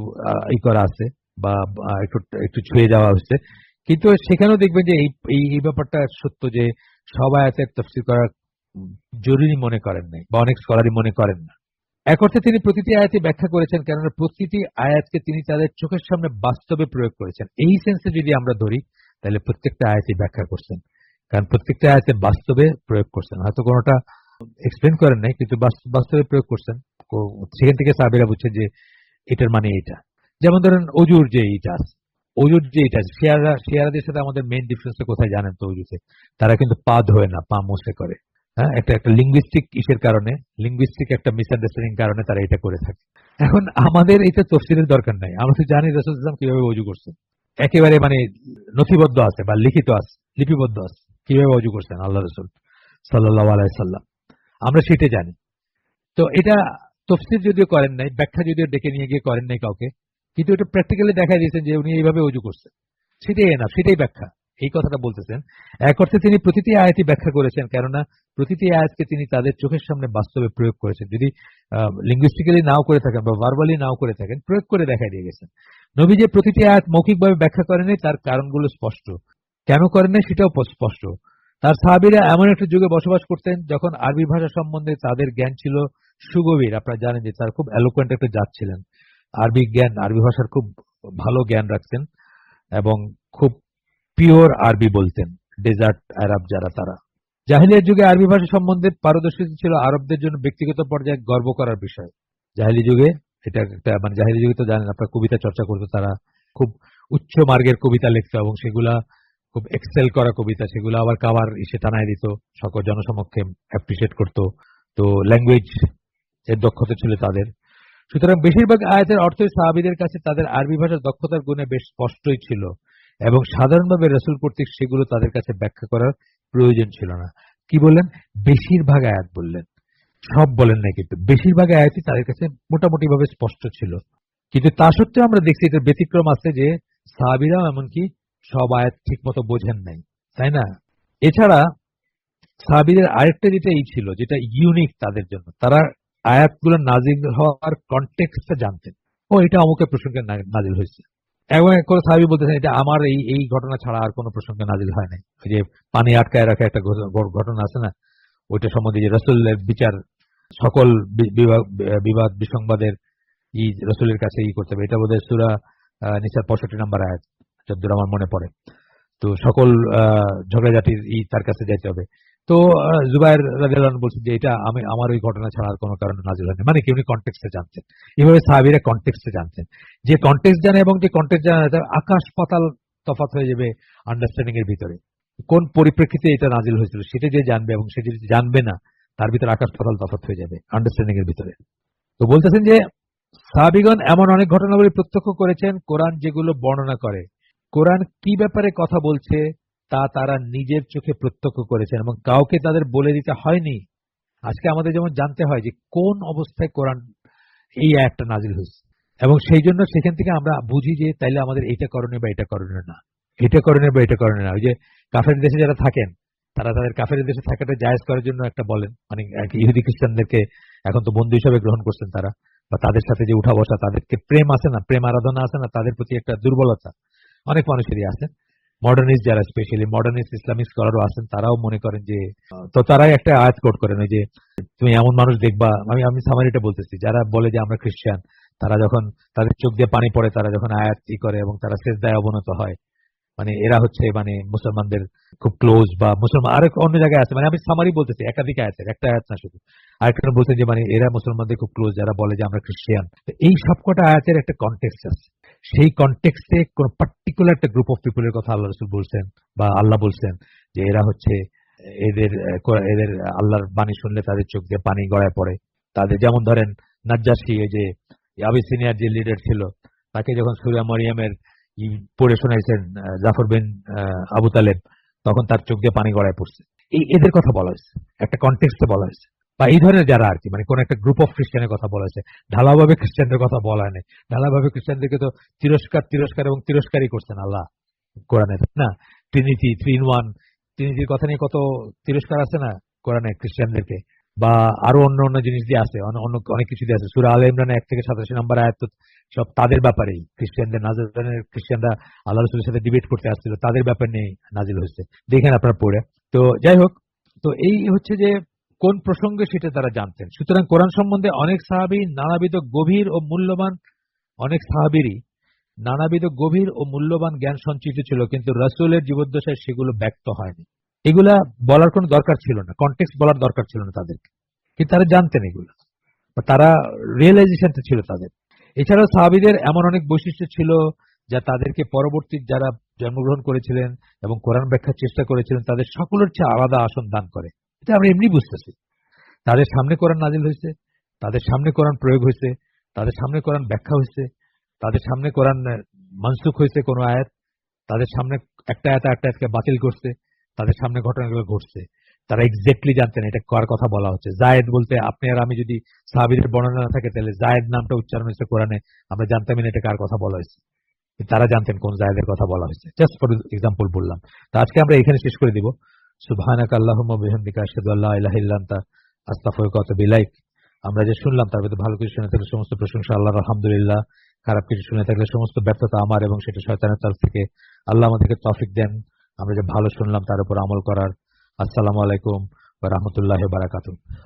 ই করা আছে বা একটু একটু ছুঁয়ে যাওয়া হচ্ছে। কিন্তু সেখানেও দেখবেন যে এই ব্যাপারটা সত্য যে সব আয়াতের তফসির করা জরুরি মনে করেন নাই বা অনেক স্কলারই মনে করেন না। এক অর্থে তিনি প্রতিটি আয়াতই ব্যাখ্যা করেছেন, কেননা প্রতিটি আয়াতকে তিনি তাদের চোখের সামনে বাস্তবে প্রয়োগ করেছেন। এই সেন্সে যদি আমরা ধরি, তাহলে প্রত্যেকটা আয়াতই ব্যাখ্যা করছেন, কারণ প্রত্যেকটা আয়াতে বাস্তবে প্রয়োগ করছেন। হয়তো কোনোটা এক্সপ্লেন করেন নাই, কিন্তু বাস্তবে প্রয়োগ করছেন। সেখান থেকে সাহাবীরা বুঝছেন যে এটার মানে এটা। যেমন ধরেন অজুর যে এটা আছে, শিয়ারাদের সাথে আমাদের মেইন ডিফারেন্সটা কোথায় জানেন তো? অজুতে তারা কিন্তু পা ধোয় না, পা মোছে করে। হ্যাঁ, একটা লিঙ্গুইস্টিক ইসের কারণে, লিঙ্গুইস্টিক একটা মিসআন্ডারস্ট্যান্ডিং কারণে তারা এটা করে থাকে। এখন আমাদের এটা তফসিলের দরকার নাই, আমরা তো জানি রাসূল সাল্লাল্লাহু আলাইহি ওয়াসাল্লাম কিভাবে ওযু করছেন, একেবারে মানে নথিবদ্ধ আছে বা লিখিত আছে, লিপিবদ্ধ আছে কিভাবে ওযু করছেন আল্লাহ রাসূল সাল্লাল্লাহু আলাইহি সাল্লাম, আমরা সেটা জানি। তো এটা তফসির যদিও করেন নাই, ব্যাখ্যা যদিও ডেকে নিয়ে গিয়ে করেন নাই কাউকে, কিন্তু এটা প্র্যাকটিক্যালি দেখা দিয়েছেন যে উনি এইভাবে ওযু করছেন, সেটাই এনাফ, সেটাই ব্যাখ্যা। এই কথাটা বলতেছেন। এক অর্থে তিনি প্রতিটি আয়াতই ব্যাখ্যা করেছেন, কেননা প্রতিটি আয়াতকে তিনি তাদের চোখের সামনে বাস্তবে প্রয়োগ করেছেন। যদি লিঙ্গুইস্টিক্যালি নাও করে থাকেন বা ভার্বালি নাও করে থাকেন, প্রয়োগ করে দেখাই দিয়ে গেছেন। নবী যে প্রতিটি আয়াত মৌখিকভাবে ব্যাখ্যা করেনি, তার কারণগুলো স্পষ্ট। কেন করেন নাই সেটাও স্পষ্ট। তার সাহাবীরা এমন একটা যুগে বসবাস করতেন যখন আরবি ভাষা সম্বন্ধে তাদের জ্ঞান ছিল সুগভীর। আপনারা জানেন যে তারা খুব এলোকুয়েন্ট একটা জাত ছিলেন, আরবি ভাষার খুব ভালো জ্ঞান রাখতেন এবং খুব পিওর আরবি বলতেন, ডেজার্ট আরব যারা তারা। জাহিলিয়ার যুগে আরবি ভাষা সম্বন্ধে পারদর্শিতা ছিল আরবদের জন্য ব্যক্তিগত পর্যায়ে গর্ব করার বিষয়। জাহিলি যুগে এটা একটা মানে জাহিলি যুগে তো জানেন আপনার কবিতা চর্চা করতো তারা, খুব উচ্চ মার্গের কবিতা লিখতো এবং সেগুলা খুব এক্সেল করা কবিতা, সেগুলো আবার কাবার ইসে টানায় দিত, সকল জনসমক্ষে অ্যাপ্রিসিয়েট করতো। তো ল্যাঙ্গুয়েজ এর দক্ষতা ছিল তাদের। সুতরাং বেশিরভাগ আয়াতের অর্থই সাহাবীদের কাছে তাদের আরবি ভাষার দক্ষতার গুণে বেশ স্পষ্টই ছিল এবং সাধারণভাবে রাসূল কর্তৃক সেগুলো তাদের কাছে ব্যাখ্যা করার প্রয়োজন ছিল না। কি বললেন? বেশিরভাগ আয়াত বললেন, সব বলেন না, কিন্তু বেশিরভাগ আয়াতই তাদের কাছে মোটামুটি ভাবে স্পষ্ট ছিল। কিন্তু তা সত্ত্বেও আমরা দেখছি এটার ব্যতিক্রম আছে যে সাহাবীরাও এমনকি সব আয়াত ঠিক মতো বোঝেন নাই, তাই না? এছাড়া সাহাবীদের আরেকটা যেটা এই ছিল, যেটা ইউনিক তাদের জন্য, তারা আয়াতগুলো নাজিল হওয়ার কনটেক্সটটা জানতেন। ও এটা অমুকের প্রসঙ্গে নাজিল হয়েছে, এবং কোনো সাহাবী বলতেছেন এটা আমার এই এই ঘটনা ছাড়া আর কোনো প্রসঙ্গে নাজিল হয় নাই। ওই যে পানি আটকায় রাখা একটা ঘটনা আছে না, ওইটা সম্বন্ধে যে রাসূলের বিচার, সকল বিবাদ বিসংবাদের রাসূলের কাছে করতে হবে। এটা বোধহয় সূরা নিসার 65 নম্বর আয়াত, যতদূর আমার মনে পড়ে। তো সকল ঝগড়াঝাটির তার কাছে যাইতে হবে। তো জুবায়ের রাদিয়াল্লাহু আনহু বলছেন যে এটা আমার ওই ঘটনা ছাড়া আর কোনো কারণে নাযিল হয়নি, মানে কি উনি কনটেক্সটে জানতেন। এভাবে সাহাবীরা কনটেক্সটে জানতেন। যে কনটেক্সট জানে এবং যে কনটেক্সট জানে না, তার আকাশ পাতাল তফাৎ হয়ে যাবে আন্ডারস্ট্যান্ডিং এর ভিতরে। কোন পরিপ্রেক্ষিতে এটা নাজিল হয়েছিল সেটা যে জানবে এবং সে যদি জানবে না, তার ভিতরে আকাশ পাতাল তফাৎ হয়ে যাবে আন্ডারস্ট্যান্ডিং এর ভিতরে। তো বলতেছেন যে সাহাবীগণ এমন অনেক ঘটনাবলী প্রত্যক্ষ করেছেন কোরআন যেগুলো বর্ণনা করে। কোরআন কি ব্যাপারে কথা বলছে তা তারা নিজের চোখে প্রত্যক্ষ করেছেন এবং কাউকে তাদের বলে দিতে হয়নি। আজকে আমাদের যেমন জানতে হয় যে কোন অবস্থায় কোরআন এই আয়াতটা নাজিল হয়েছে, এবং সেই জন্য সেখান থেকে আমরা বুঝি যে তাইলে আমাদের এটা করণীয় বা এটা করণীয় না, এটা করণীয় বা এটা করণীয় না। ওই যে কাফের দেশে যারা থাকেন, তারা তাদের কাফের দেশে থাকাটা জায়েজ করার জন্য একটা বলেন, মানে ইহুদি খ্রিস্টানদেরকে এখন তো বন্ধু হিসাবে গ্রহণ করছেন তারা, বা তাদের সাথে যে উঠা বসা, তাদেরকে প্রেম আছে না, প্রেম আরাধনা আছে না, তাদের প্রতি একটা দুর্বলতা অনেক মানুষেরই আছে। মডার্নিস্ট যারা, স্পেশালি মডার্নিস্ট ইসলামিক স্কলারও আছেন, তারাও মনে করেন যে, তো তারাই একটা আয়াত কোট করেন ওই যে তুমি এমন মানুষ দেখবা, আমি সামারিটা বলতেছি, যারা বলে যে আমরা খ্রিস্টান, তারা যখন তাদের চোখ দিয়ে পানি পড়ে, তারা যখন আয়াত করে এবং তারা সেজদায় অবনত হয়, মানে এরা হচ্ছে মানে মুসলমানদের খুব ক্লোজ, বা মুসলমান আরেক অন্য জায়গায় আছে, মানে আমি সামারি বলতেছি, একাধিক আয়াতের, একটা আয়াত না শুধু। আরেকটা বলছেন যে মানে এরা মুসলমানদের খুব ক্লোজ, যারা বলে যে আমরা খ্রিস্টান। এই সবকটা আয়াতের একটা কনটেক্সট আছে, সেই কনটেক্সটে কোন পার্টিকুলার একটা গ্রুপ অফ পিপলের কথা আল্লাহ রাসূল বলছেন বা আল্লাহ বলছেন যে এরা হচ্ছে এদের এদের আল্লাহর বাণী শুনলে তাদের চোখ দিয়ে পানি গড়ায় পড়ে। তাদের যেমন ধরেন নাজ্জাশী, এই যে আবিসিনিয়ার যে লিডার ছিল, তাকে যখন সূরা মরিয়মের পড়ে শোনাইছেন জাফর বিন আবু তালেব, তখন তার চোখ দিয়ে পানি গড়ায় পড়ছে। এদের কথা বলা হয়েছে, একটা কনটেক্সটে বলা হয়েছে। বা এই ধরনের যারা আর কি, মানে কোন একটা গ্রুপ অফ খ্রিস্টানের কথা বলা হয়েছে, ঢালাভাবে খ্রিস্টানদের কথা বলা হয়নি। ঢালাভাবে খ্রিস্টানদেরকে তো তিরস্কার এবং তিরস্কারই করছেন আল্লাহ কোরআনে, না? ট্রিনিটি, 3 in 1, ট্রিনিটির কথা নিয়ে কত তিরস্কার আছে না কোরআনে খ্রিস্টানদেরকে, বা আরো অন্য অন্য জিনিস দিয়ে আছে, অন্য অনেক কিছু দিয়ে আছে। সূরা আলে ইমরানে 1 থেকে 87 নম্বর আয়াত সব তাদের ব্যাপারেই, খ্রিস্টানদের, নাজারানের খ্রিস্টানরা আল্লাহ রাসূলের সাথে ডিবেট করতে আসছিল, তাদের ব্যাপার নিয়ে নাজিল হয়েছে। দেখেন আপনারা পড়ে। তো যাই হোক, তো এই হচ্ছে যে কোন প্রসঙ্গে সেটা তারা জানতেন। সুতরাং কোরআন সম্বন্ধে অনেক সাহাবী নানাবিধ গভীর ও মূল্যবান, অনেক সাহাবীরই নানাবিধ গভীর ও মূল্যবান জ্ঞান সঞ্চিত ছিল, কিন্তু রাসূলের জীবদ্দশায় সেগুলো ব্যক্ত হয়নি। এগুলা বলার কোনো দরকার ছিল না, কনটেক্সট বলার দরকার ছিল না তাদেরকে, কিন্তু তারা জানতেন এগুলো, তারা রিয়েলাইজেশনটা ছিল তাদের। এছাড়াও সাহাবীদের এমন অনেক বৈশিষ্ট্য ছিল যা তাদেরকে পরবর্তী যারা জন্মগ্রহণ করেছিলেন এবং কোরআন ব্যাখ্যার চেষ্টা করেছিলেন তাদের সকলের চেয়ে আলাদা আসন দান করে। এটা আমরা এমনি বুঝতেছি, তাদের সামনে কোরআন নাজিল হয়েছে, তাদের সামনে কোরআন প্রয়োগ হয়েছে, তাদের সামনে কোরআন ব্যাখ্যা হয়েছে, তাদের সামনে কোরআন মানসুখ হয়েছে কোনো আয়াত, তাদের সামনে একটা আয়াত একটা আয়াতকে বাতিল করছে, তাদের সামনে ঘটনাগুলো ঘটছে। তারা এক্স্যাক্টলি জানতেন এটা কার কথা বলা হচ্ছে। জায়েদ বলতে আপনি আর আমি যদি সাহাবীদের বর্ণনা না থাকে, তাহলে জায়েদ নামটা উচ্চারণ হয়েছে কোরআনে, আমরা জানতামই না এটা কার কথা বলা হয়েছে। তারা জানতেন কোন জায়েদের কথা বলা হয়েছে। জাস্ট ফর এক্সাম্পল বললাম। তো আজকে আমরা এখানে শেষ করে দিব। সুবহানাকা আল্লাহুম্মা বিহামদিকা আশহাদু আল্লা ইলাহা ইল্লা আনতা আস্তাগফিরুকা ওয়া আতুবু ইলাইক। আমরা যে শুনলাম তার মধ্যে ভালো কিছু শুনে থাকলে সমস্ত প্রশংসা আল্লাহর, আলহামদুলিল্লাহ। খারাপ কিছু শুনে থাকলে সমস্ত ব্যর্থতা আমার এবং সেটা শয়তানের তরফ থেকে। আল্লাহ আমাদেরকে তৌফিক দেন আমরা যে ভালো শুনলাম তার উপর আমল করার। আসসালামু আলাইকুম ওয়া রাহমাতুল্লাহি ওয়া বারাকাতুহু।